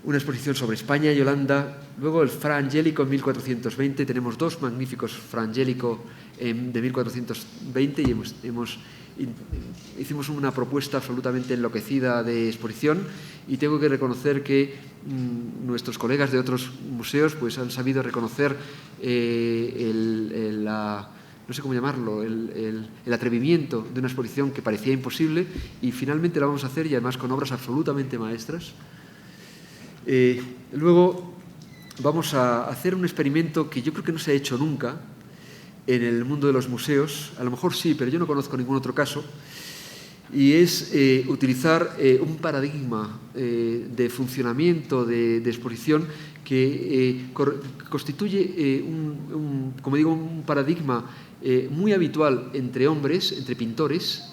[SPEAKER 2] Una exposición sobre España y Holanda. Luego el Fra Angelico en 1420. Tenemos 2 magníficos Fra Angelico de 1420, y hicimos una propuesta absolutamente enloquecida de exposición, y tengo que reconocer que nuestros colegas de otros museos pues han sabido reconocer no sé cómo llamarlo, el atrevimiento de una exposición que parecía imposible, y finalmente la vamos a hacer, y además con obras absolutamente maestras. Luego vamos a hacer un experimento que yo creo que no se ha hecho nunca en el mundo de los museos. A lo mejor sí, pero yo no conozco ningún otro caso, y es utilizar un paradigma de funcionamiento de exposición que constituye como digo, un paradigma muy habitual entre hombres, entre pintores,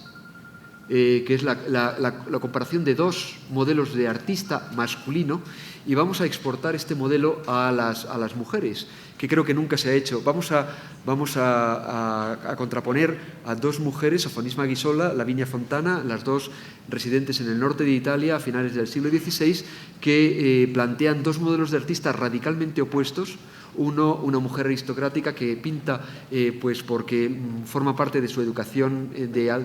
[SPEAKER 2] que es la comparación de 2 modelos de artista masculino, y vamos a exportar este modelo a las mujeres, que creo que nunca se ha hecho. Vamos a contraponer a 2 mujeres, Sofonisma Ghisola, Lavinia Fontana, las 2 residentes en el norte de Italia a finales del siglo XVI, que plantean 2 modelos de artistas radicalmente opuestos. Uno, una mujer aristocrática que pinta pues porque forma parte de su educación de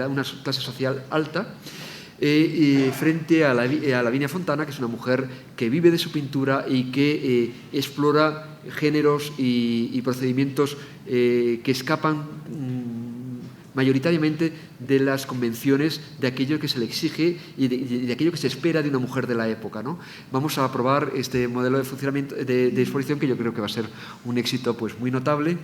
[SPEAKER 2] una clase social alta, y frente a Lavinia Fontana, que es una mujer que vive de su pintura y que explora géneros y procedimientos que escapan mayoritariamente de las convenciones de aquello que se le exige y de aquello que se espera de una mujer de la época, ¿no? Vamos a probar este modelo de funcionamiento de exposición, que yo creo que va a ser un éxito pues muy notable.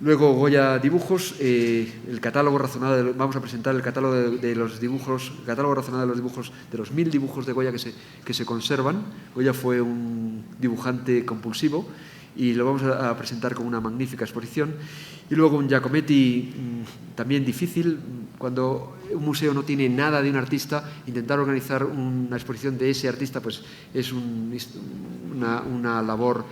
[SPEAKER 2] Luego Goya Dibujos, el catálogo razonado, vamos a presentar el catálogo de los dibujos, el catálogo razonado de los dibujos, de los 1000 dibujos de Goya que se conservan. Goya fue un dibujante compulsivo, y lo vamos a presentar como una magnífica exposición. Y luego un Giacometti también difícil. Cuando un museo no tiene nada de un artista, intentar organizar una exposición de ese artista pues es una labor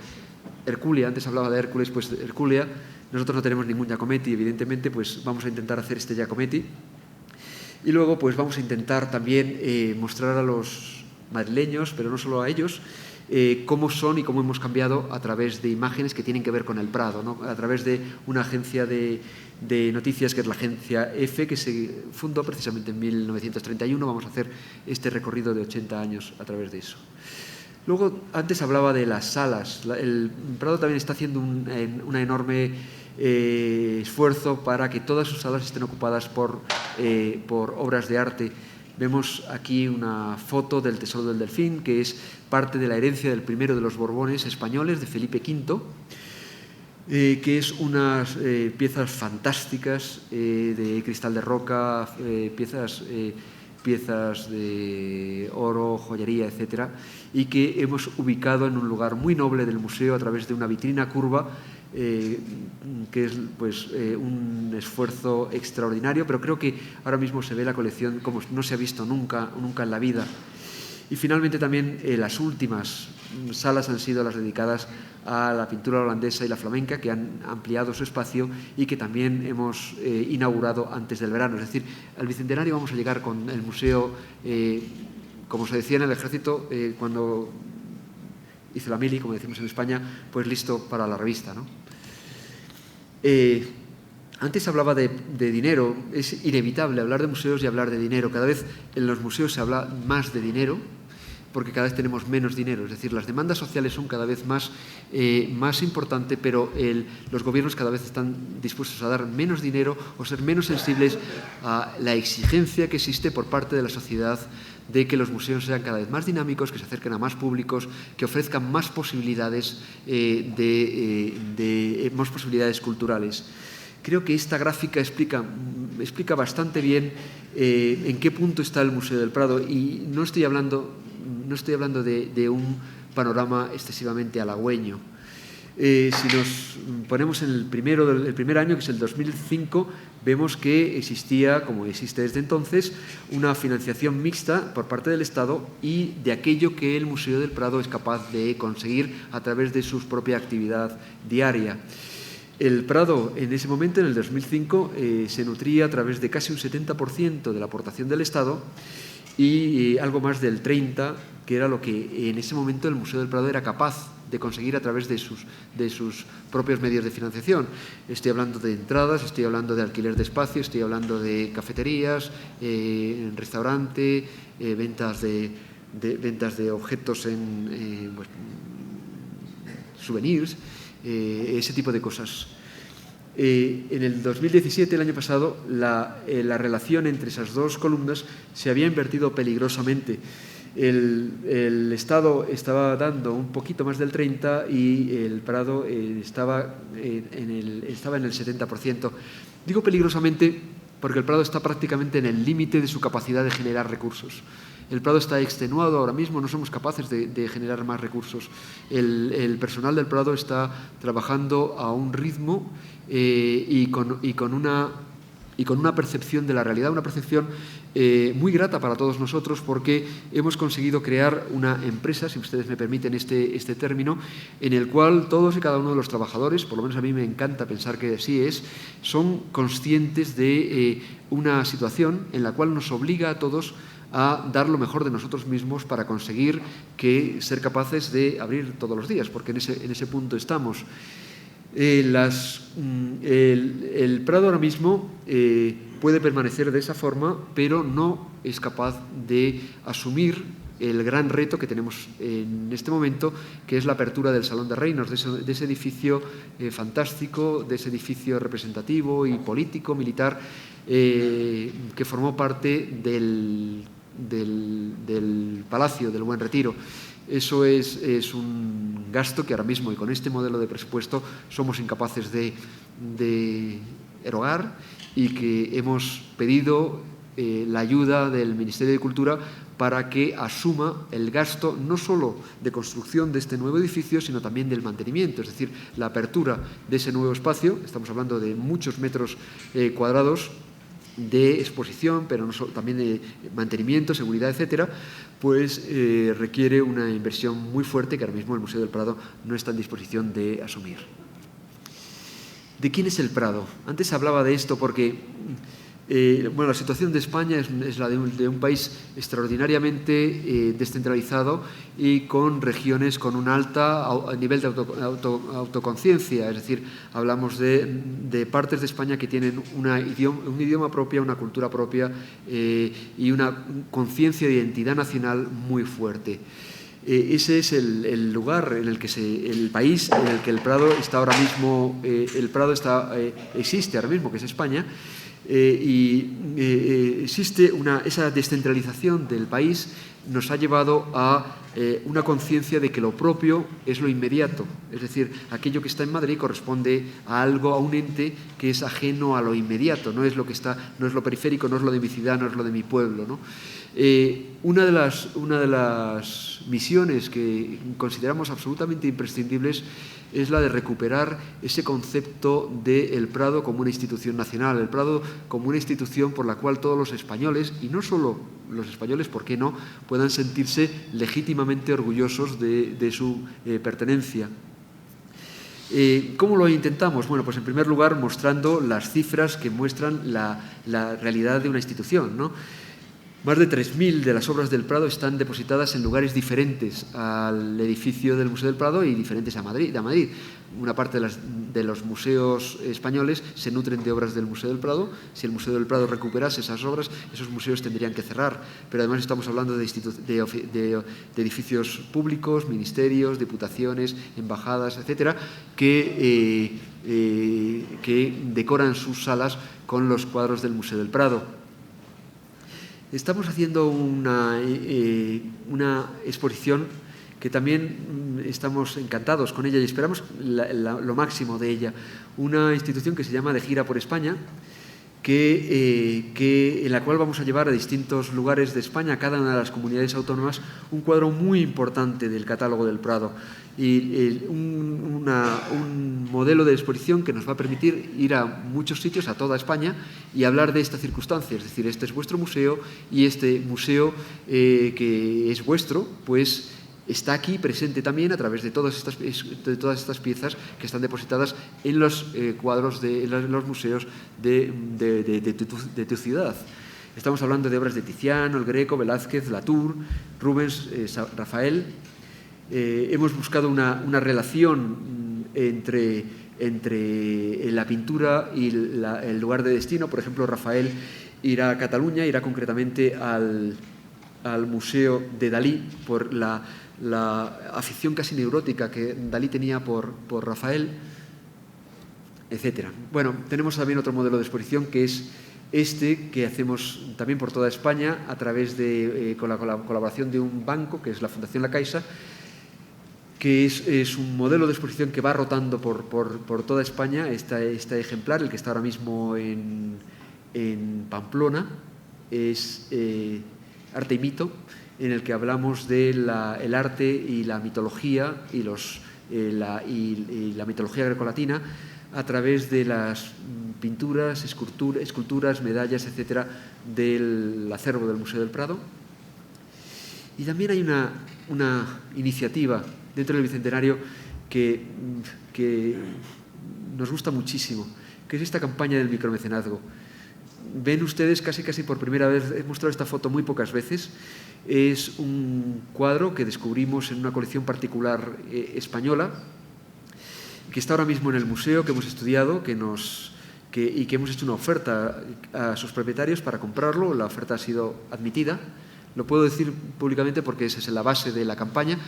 [SPEAKER 2] hercúlea. Antes hablaba de Hércules, pues hercúlea. Nosotros no tenemos ningún Giacometti, evidentemente, pues vamos a intentar hacer este Giacometti. Y luego pues vamos a intentar también mostrar a los madrileños, pero no solo a ellos, cómo son y cómo hemos cambiado a través de imágenes que tienen que ver con el Prado, ¿no? A través de una agencia de noticias que es la agencia EFE, que se fundó precisamente en 1931. Vamos a hacer este recorrido de 80 años a través de eso. Luego, antes hablaba de las salas. El Prado también está haciendo un enorme esfuerzo para que todas sus salas estén ocupadas por obras de arte. Vemos aquí una foto del Tesoro del Delfín, que es parte de la herencia del primero de los Borbones españoles, de Felipe V, que es unas piezas fantásticas de cristal de roca, piezas de oro, joyería, etcétera, y que hemos ubicado en un lugar muy noble del museo a través de una vitrina curva, que es pues, un esfuerzo extraordinario, pero creo que ahora mismo se ve la colección como no se ha visto nunca en la vida. Y finalmente también las últimas salas han sido las dedicadas a la pintura holandesa y la flamenca, que han ampliado su espacio y que también hemos inaugurado antes del verano. Es decir, al Bicentenario vamos a llegar con el museo, como se decía en el ejército, cuando hizo la mili, como decimos en España, pues listo para la revista, ¿no? Antes hablaba de dinero. Es inevitable hablar de museos y hablar de dinero. Cada vez en los museos se habla más de dinero, porque cada vez tenemos menos dinero. Es decir, las demandas sociales son cada vez más importantes, pero los gobiernos cada vez están dispuestos a dar menos dinero o ser menos sensibles a la exigencia que existe por parte de la sociedad de que los museos sean cada vez más dinámicos, que se acerquen a más públicos, que ofrezcan más posibilidades, más posibilidades culturales. Creo que esta gráfica explica bastante bien en qué punto está el Museo del Prado, y no estoy hablando de un panorama excesivamente halagüeño. Si nos ponemos en el primer año, que es el 2005, vemos que existía, como existe desde entonces, una financiación mixta por parte del Estado y de aquello que el Museo del Prado es capaz de conseguir a través de su propia actividad diaria. El Prado, en ese momento, en el 2005, se nutría a través de casi un 70% de la aportación del Estado y algo más del 30%, que era lo que en ese momento el Museo del Prado era capaz de conseguir a través de sus propios medios de financiación. Estoy hablando de entradas, estoy hablando de alquiler de espacio, estoy hablando de cafeterías, restaurante, ventas de objetos pues, souvenirs, ese tipo de cosas. En el 2017, el año pasado, la relación entre esas dos columnas se había invertido peligrosamente. El Estado estaba dando un poquito más del 30% y el Prado estaba en el 70%. Digo peligrosamente porque el Prado está prácticamente en el límite de su capacidad de generar recursos. El Prado está extenuado ahora mismo, no somos capaces de generar más recursos. El personal del Prado está trabajando a un ritmo y con una percepción de la realidad, una percepción muy grata para todos nosotros, porque hemos conseguido crear una empresa, si ustedes me permiten este término, en el cual todos y cada uno de los trabajadores, por lo menos a mí me encanta pensar que así es, son conscientes de una situación en la cual nos obliga a todos a dar lo mejor de nosotros mismos para conseguir ser capaces de abrir todos los días, porque en ese punto estamos. El Prado ahora mismo puede permanecer de esa forma, pero no es capaz de asumir el gran reto que tenemos en este momento, que es la apertura del Salón de Reinos, de ese edificio fantástico, de ese edificio representativo y político, militar, que formó parte del Palacio del Buen Retiro. Eso es un gasto que ahora mismo, y con este modelo de presupuesto, somos incapaces de erogar, y que hemos pedido la ayuda del Ministerio de Cultura para que asuma el gasto no solo de construcción de este nuevo edificio, sino también del mantenimiento, es decir, la apertura de ese nuevo espacio. Estamos hablando de muchos metros cuadrados de exposición, pero no solo, también de mantenimiento, seguridad, etcétera, pues requiere una inversión muy fuerte que ahora mismo el Museo del Prado no está en disposición de asumir. ¿De quién es el Prado? Antes hablaba de esto porque Bueno, la situación de España es la de un país extraordinariamente descentralizado y con regiones con un alto nivel de autoconciencia. Es decir, hablamos de partes de España que tienen un idioma propio, una cultura propia y una conciencia de identidad nacional muy fuerte. Ese es el lugar en el que el país en el que el Prado está ahora mismo, existe ahora mismo, que es España. Existe esa descentralización del país, nos ha llevado a una conciencia de que lo propio es lo inmediato, es decir, aquello que está en Madrid corresponde a algo, a un ente que es ajeno a lo inmediato, no es lo que está, no es lo periférico, no es lo de mi ciudad, no es lo de mi pueblo, ¿no? Una de las misiones que consideramos absolutamente imprescindibles es la de recuperar ese concepto del Prado como una institución nacional, el Prado como una institución por la cual todos los españoles, y no solo los españoles, ¿por qué no?, puedan sentirse legítimamente orgullosos de su pertenencia. ¿Cómo lo intentamos? Bueno, pues en primer lugar mostrando las cifras que muestran la realidad de una institución, ¿no? Más de 3.000 de las obras del Prado están depositadas en lugares diferentes al edificio del Museo del Prado y diferentes a Madrid. Una parte de los museos españoles se nutren de obras del Museo del Prado. Si el Museo del Prado recuperase esas obras, esos museos tendrían que cerrar. Pero además estamos hablando de edificios públicos, ministerios, diputaciones, embajadas, etcétera, que decoran sus salas con los cuadros del Museo del Prado. Estamos haciendo una exposición que también estamos encantados con ella y esperamos lo máximo de ella. Una institución que se llama De Gira por España, en la cual vamos a llevar a distintos lugares de España, a cada una de las comunidades autónomas, un cuadro muy importante del catálogo del Prado y un modelo de exposición que nos va a permitir ir a muchos sitios, a toda España, y hablar de esta circunstancia. Es decir, este es vuestro museo y este museo que es vuestro, pues está aquí presente también a través de todas estas piezas que están depositadas en los cuadros en los museos de tu ciudad. Estamos hablando de obras de Tiziano, El Greco, Velázquez, Latour, Rubens, Rafael. Hemos buscado una relación entre la pintura y el lugar de destino. Por ejemplo, Rafael irá a Cataluña, irá concretamente al Museo de Dalí por la afición casi neurótica que Dalí tenía por Rafael, etc. Bueno, tenemos también otro modelo de exposición que es que hacemos también por toda España a través con la colaboración de un banco, que es la Fundación La Caixa, que es un modelo de exposición que va rotando por toda España. Este ejemplar, el que está ahora mismo en Pamplona, es Arte y Mito, en el que hablamos del arte y la mitología y la mitología grecolatina a través de las pinturas, esculturas, medallas, etcétera, del acervo del Museo del Prado. Y también hay una iniciativa dentro del Bicentenario que nos gusta muchísimo, que es esta campaña del micromecenazgo. Ven ustedes casi por primera vez, he mostrado esta foto muy pocas veces, es un cuadro que descubrimos en una colección particular española, que está ahora mismo en el museo, que hemos estudiado y que hemos hecho una oferta a sus propietarios para comprarlo. La oferta ha sido admitida. Lo puedo decir públicamente porque esa es la base de la campaña.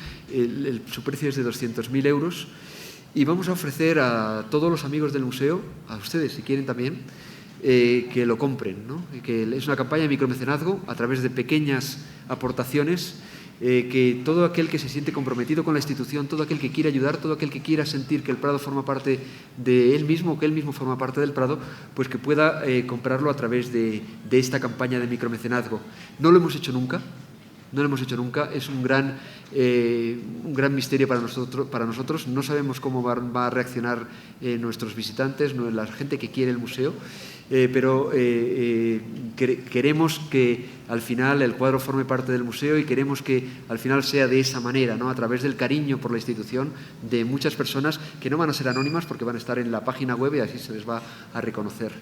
[SPEAKER 2] Su precio es de 200.000 euros y vamos a ofrecer a todos los amigos del museo, a ustedes si quieren también, que lo compren, ¿no? Que es una campaña de micromecenazgo a través de pequeñas aportaciones, que todo aquel que se siente comprometido con la institución, todo aquel que quiera ayudar, todo aquel que quiera sentir que el Prado forma parte de él mismo, que él mismo forma parte del Prado, pues que pueda comprarlo a través de esta campaña de micromecenazgo. No lo hemos hecho nunca. Es un gran misterio para nosotros. No sabemos cómo va a reaccionar nuestros visitantes, la gente que quiere el museo, pero queremos que al final el cuadro forme parte del museo y queremos que al final sea de esa manera, ¿no? A través del cariño por la institución de muchas personas que no van a ser anónimas porque van a estar en la página web y así se les va a reconocer.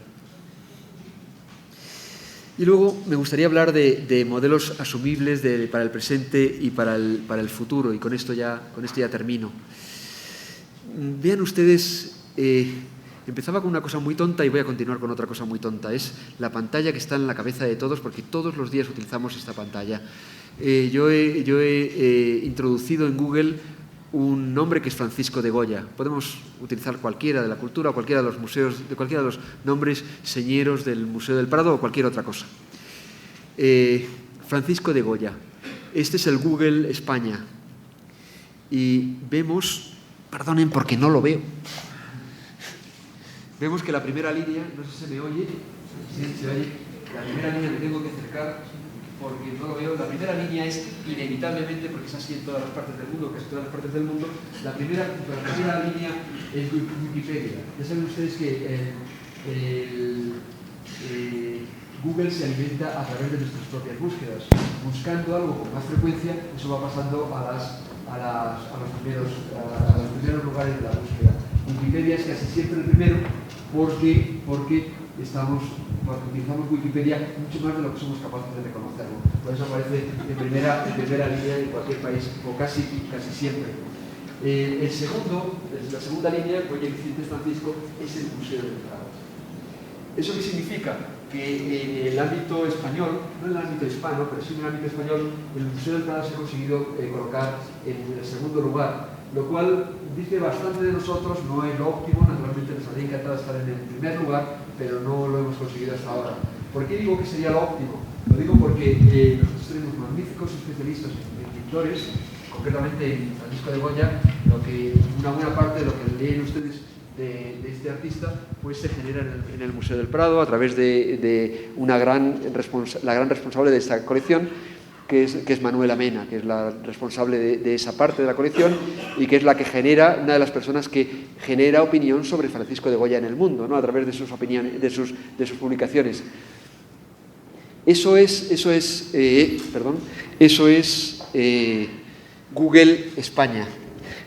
[SPEAKER 2] Y luego me gustaría hablar de modelos asumibles para el presente y para el futuro, y con esto ya termino. Vean ustedes, empezaba con una cosa muy tonta y voy a continuar con otra cosa muy tonta. Es la pantalla que está en la cabeza de todos, porque todos los días utilizamos esta pantalla. Yo he introducido en Google un nombre que es Francisco de Goya. Podemos utilizar cualquiera de la cultura, cualquiera de los museos, de cualquiera de los nombres señeros del Museo del Prado o cualquier otra cosa. Francisco de Goya. Este es el Google España. Y vemos, perdonen porque no lo veo, vemos que la primera línea, no sé si se me oye, se oye, la primera línea me tengo que acercar porque no lo veo. La primera línea es inevitablemente, porque es así en todas las partes del mundo, casi todas las partes del mundo, la primera línea es Wikipedia. Ya saben ustedes que Google se alimenta a través de nuestras propias búsquedas. Buscando algo con más frecuencia, eso va pasando a los primeros lugares de la búsqueda. Wikipedia es casi siempre el primero porque utilizamos Wikipedia mucho más de lo que somos capaces de reconocerlo. Por eso aparece en primera línea en cualquier país, o casi siempre. La segunda línea, Goya Vicente Francisco, es el Museo del Prado. ¿Eso qué significa? Que en el ámbito español, no en el ámbito hispano, pero sí en el ámbito español, el Museo del Prado se ha conseguido colocar en el segundo lugar, lo cual dice bastante de nosotros. No es lo óptimo, naturalmente nos habría encantado estar en el primer lugar, pero no lo hemos conseguido hasta ahora. ¿Por qué digo que sería lo óptimo? Lo digo porque nosotros tenemos magníficos especialistas en pintores, concretamente en Francisco de Goya. Una buena parte de lo que leen ustedes de este artista pues se genera en el Museo del Prado a través de la gran responsable de esta colección, que es Manuela Mena, que es la responsable de esa parte de la colección y que es la que genera, una de las personas que genera opinión sobre Francisco de Goya en el mundo, ¿no? A través de sus opiniones, de sus publicaciones. Eso es Google España.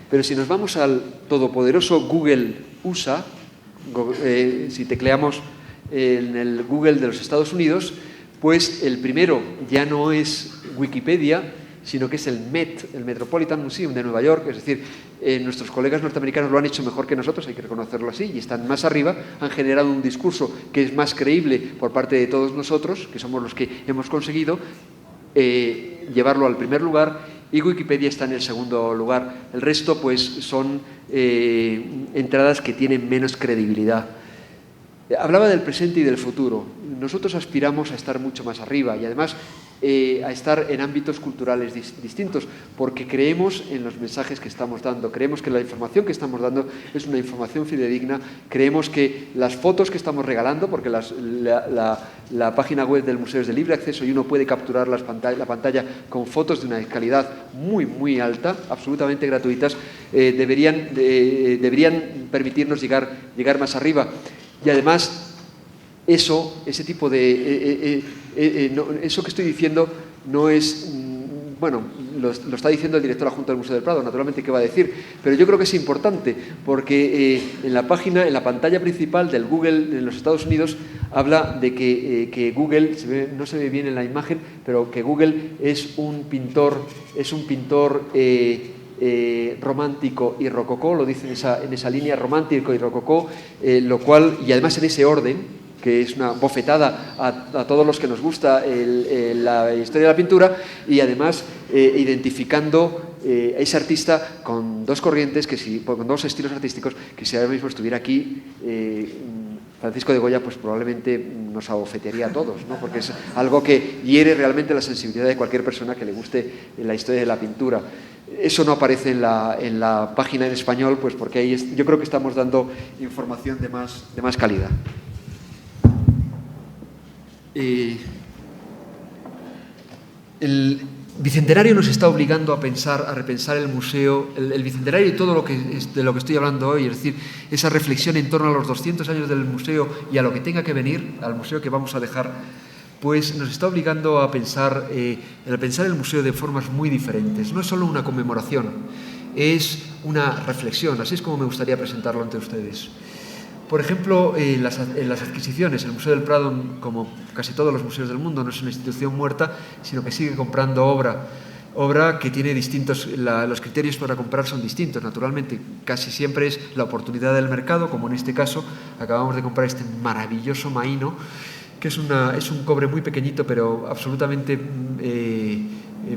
[SPEAKER 2] Pero si nos vamos al todopoderoso Google USA, si tecleamos en el Google de los Estados Unidos, pues el primero ya no es Wikipedia, sino que es el Met, el Metropolitan Museum de Nueva York. Es decir, nuestros colegas norteamericanos lo han hecho mejor que nosotros, hay que reconocerlo así, y están más arriba, han generado un discurso que es más creíble por parte de todos nosotros, que somos los que hemos conseguido llevarlo al primer lugar, y Wikipedia está en el segundo lugar. El resto, pues, son entradas que tienen menos credibilidad. Hablaba del presente y del futuro. Nosotros aspiramos a estar mucho más arriba y además a estar en ámbitos culturales distintos, porque creemos en los mensajes que estamos dando, creemos que la información que estamos dando es una información fidedigna, creemos que las fotos que estamos regalando, porque la página web del museo es de libre acceso y uno puede capturar la pantalla con fotos de una calidad muy, muy alta, absolutamente gratuitas, deberían permitirnos llegar más arriba. Y además, eso que estoy diciendo no es, bueno, lo está diciendo el director adjunto del Museo del Prado, naturalmente, ¿qué va a decir? Pero yo creo que es importante porque en la pantalla principal del Google en los Estados Unidos habla de que Google, no se ve bien en la imagen, pero que Google es un pintor romántico y rococó, lo dice en esa línea, romántico y rococó, lo cual, y además en ese orden, que es una bofetada a todos los que nos gusta la historia de la pintura, y además identificando a ese artista con dos corrientes, con dos estilos artísticos, que si ahora mismo estuviera aquí Francisco de Goya, pues probablemente nos abofetearía a todos, ¿no? Porque es algo que hiere realmente la sensibilidad de cualquier persona que le guste la historia de la pintura. Eso no aparece en la página en español, pues porque ahí yo creo que estamos dando información de más calidad. El Bicentenario nos está obligando a repensar el museo, el Bicentenario y todo de lo que estoy hablando hoy, es decir, esa reflexión en torno a los 200 años del museo y a lo que tenga que venir, al museo que vamos a dejar, pues nos está obligando a pensar el museo de formas muy diferentes. No es solo una conmemoración, es una reflexión, así es como me gustaría presentarlo ante ustedes. Por ejemplo, en las adquisiciones, el Museo del Prado, como casi todos los museos del mundo, no es una institución muerta, sino que sigue comprando obra que tiene distintos, los criterios para comprar son distintos, naturalmente. Casi siempre es la oportunidad del mercado, como en este caso acabamos de comprar este maravilloso Maíno, que es un cobre muy pequeñito, pero absolutamente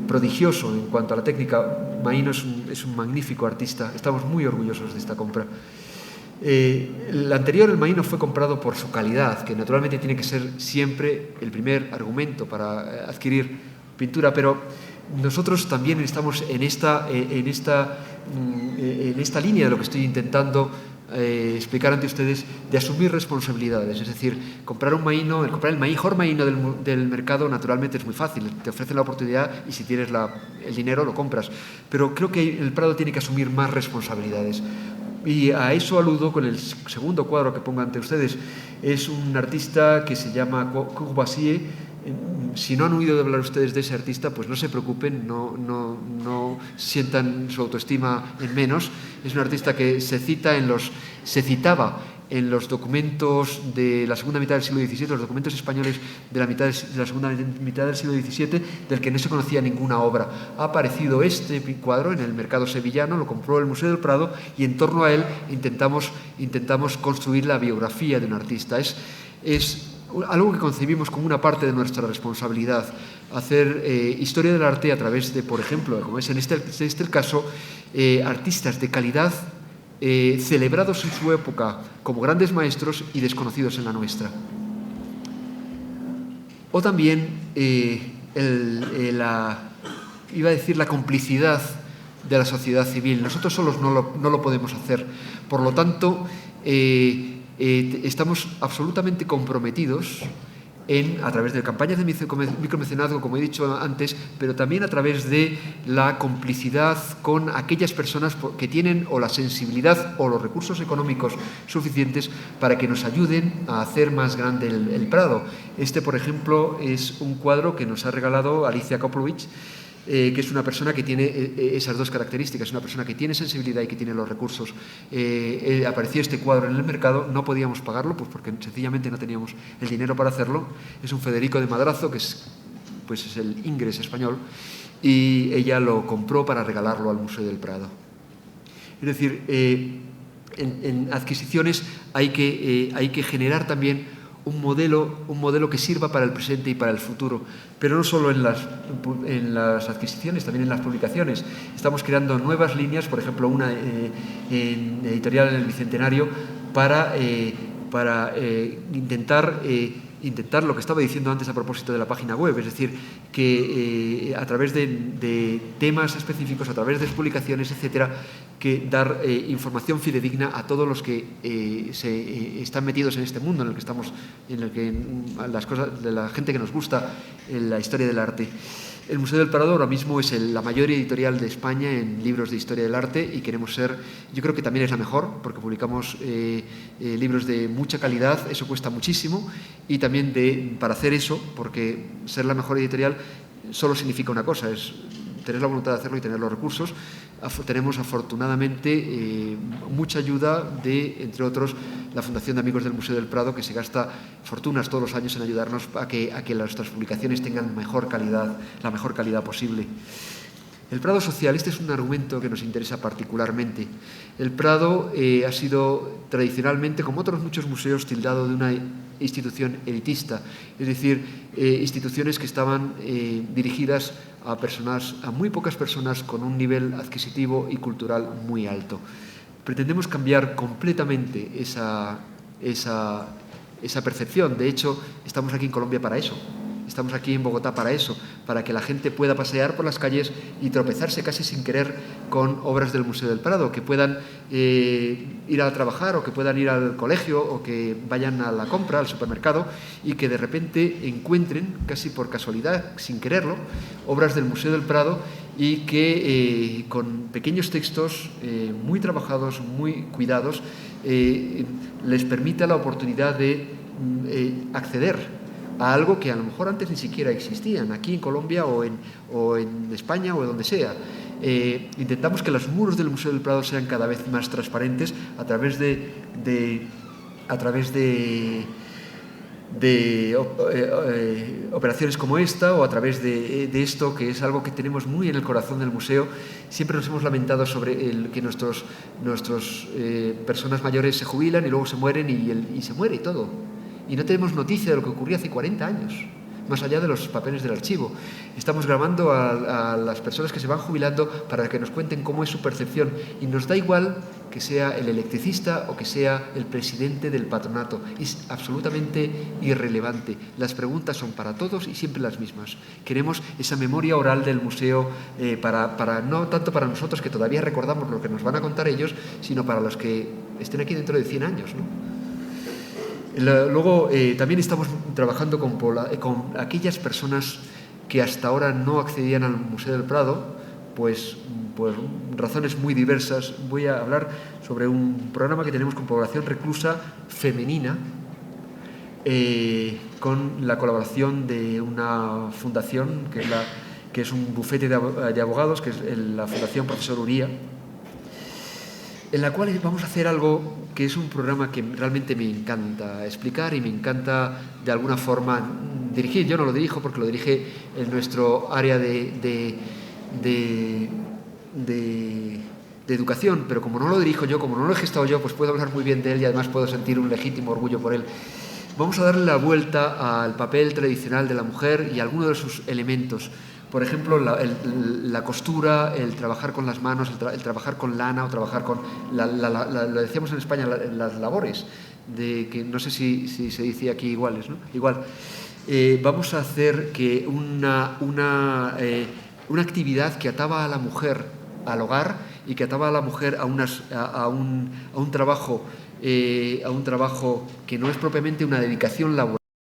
[SPEAKER 2] prodigioso en cuanto a la técnica. Maíno es un magnífico artista, estamos muy orgullosos de esta compra. El anterior, el Maíno, fue comprado por su calidad, que naturalmente tiene que ser siempre el primer argumento para adquirir pintura, pero nosotros también estamos en esta línea de lo que estoy intentando explicar ante ustedes, de asumir responsabilidades. Es decir, comprar un Maíno, comprar el mejor Maíno del mercado, naturalmente es muy fácil, te ofrecen la oportunidad y si tienes el dinero lo compras. Pero creo que el Prado tiene que asumir más responsabilidades. Y a eso aludo con el segundo cuadro que pongo ante ustedes. Es un artista que se llama Courvoisier. Si no han oído hablar ustedes de ese artista, pues no se preocupen, no sientan su autoestima en menos. Es un artista que se citaba en los documentos de la segunda mitad del siglo XVII, los documentos españoles de la segunda mitad del siglo XVII, del que no se conocía ninguna obra. Ha aparecido este cuadro en el mercado sevillano, lo compró el Museo del Prado y en torno a él intentamos construir la biografía de un artista. Es algo que concebimos como una parte de nuestra responsabilidad, hacer historia del arte a través de, por ejemplo, como es en este el caso, artistas de calidad celebrados en su época como grandes maestros y desconocidos en la nuestra. O también la complicidad de la sociedad civil. Nosotros solos no lo podemos hacer. Por lo tanto, estamos absolutamente comprometidos a través de campañas de micromecenazgo, como he dicho antes, pero también a través de la complicidad con aquellas personas que tienen o la sensibilidad o los recursos económicos suficientes para que nos ayuden a hacer más grande el Prado. Este, por ejemplo, es un cuadro que nos ha regalado Alicia Koplowitz, que es una persona que tiene esas dos características, una persona que tiene sensibilidad y que tiene los recursos. Apareció este cuadro en el mercado, no podíamos pagarlo, pues porque sencillamente no teníamos el dinero para hacerlo. Es un Federico de Madrazo, que es el Ingres español, y ella lo compró para regalarlo al Museo del Prado. Es decir, en adquisiciones hay que generar también un modelo que sirva para el presente y para el futuro, pero no solo en las adquisiciones, también en las publicaciones. Estamos creando nuevas líneas, por ejemplo, una en editorial en el Bicentenario para intentar lo que estaba diciendo antes a propósito de la página web, es decir, que a través de temas específicos, a través de publicaciones, etcétera, que dar información fidedigna a todos los que están metidos en este mundo en el que estamos, las cosas de la gente que nos gusta en la historia del arte. El Museo del Prado ahora mismo es la mayor editorial de España en libros de historia del arte y queremos ser, yo creo que también es la mejor, porque publicamos libros de mucha calidad, eso cuesta muchísimo, y también para hacer eso, porque ser la mejor editorial solo significa una cosa, es tener la voluntad de hacerlo y tener los recursos. Tenemos afortunadamente mucha ayuda de, entre otros, la Fundación de Amigos del Museo del Prado, que se gasta fortunas todos los años en ayudarnos a que nuestras publicaciones tengan la mejor calidad posible. El Prado social, este es un argumento que nos interesa particularmente. El Prado ha sido tradicionalmente, como otros muchos museos, tildado de una institución elitista, es decir, instituciones que estaban dirigidas a muy pocas personas con un nivel adquisitivo y cultural muy alto. Pretendemos cambiar completamente esa percepción. De hecho, estamos aquí en Colombia para eso. Estamos aquí en Bogotá para eso, para que la gente pueda pasear por las calles y tropezarse casi sin querer con obras del Museo del Prado, que puedan ir a trabajar o que puedan ir al colegio o que vayan a la compra, al supermercado, y que de repente encuentren, casi por casualidad, sin quererlo, obras del Museo del Prado y que con pequeños textos muy trabajados, muy cuidados, les permita la oportunidad de acceder a algo que a lo mejor antes ni siquiera existían, aquí en Colombia o en España o donde sea. Intentamos que los muros del Museo del Prado sean cada vez más transparentes a través de a través de operaciones como esta o a través de esto, que es algo que tenemos muy en el corazón del museo. Siempre nos hemos lamentado sobre que nuestros personas mayores se jubilan y luego se mueren y se muere todo. Y no tenemos noticia de lo que ocurrió hace 40 años, más allá de los papeles del archivo. Estamos grabando a las personas que se van jubilando para que nos cuenten cómo es su percepción, y nos da igual que sea el electricista o que sea el presidente del patronato. Es absolutamente irrelevante. Las preguntas son para todos y siempre las mismas. Queremos esa memoria oral del museo, no tanto para nosotros, que todavía recordamos lo que nos van a contar ellos, sino para los que estén aquí dentro de 100 años, ¿no? Luego, también estamos trabajando con aquellas personas que hasta ahora no accedían al Museo del Prado, pues por razones muy diversas. Voy a hablar sobre un programa que tenemos con población reclusa femenina, con la colaboración de una fundación que es un bufete de abogados, que es la Fundación Profesor Uría, en la cual vamos a hacer algo que es un programa que realmente me encanta explicar y me encanta de alguna forma dirigir. Yo no lo dirijo porque lo dirige en nuestro área de educación, pero como no lo dirijo yo, como no lo he gestado yo, pues puedo hablar muy bien de él y además puedo sentir un legítimo orgullo por él. Vamos a darle la vuelta al papel tradicional de la mujer y a algunos de sus elementos. Por ejemplo, la costura, el trabajar con las manos, el trabajar con lana o trabajar con, lo decíamos en España, las labores, que no sé si se dice aquí iguales, ¿no? Igual. Vamos a hacer que una actividad que ataba a la mujer al hogar y que ataba a la mujer a un trabajo que no es propiamente una dedicación laboral,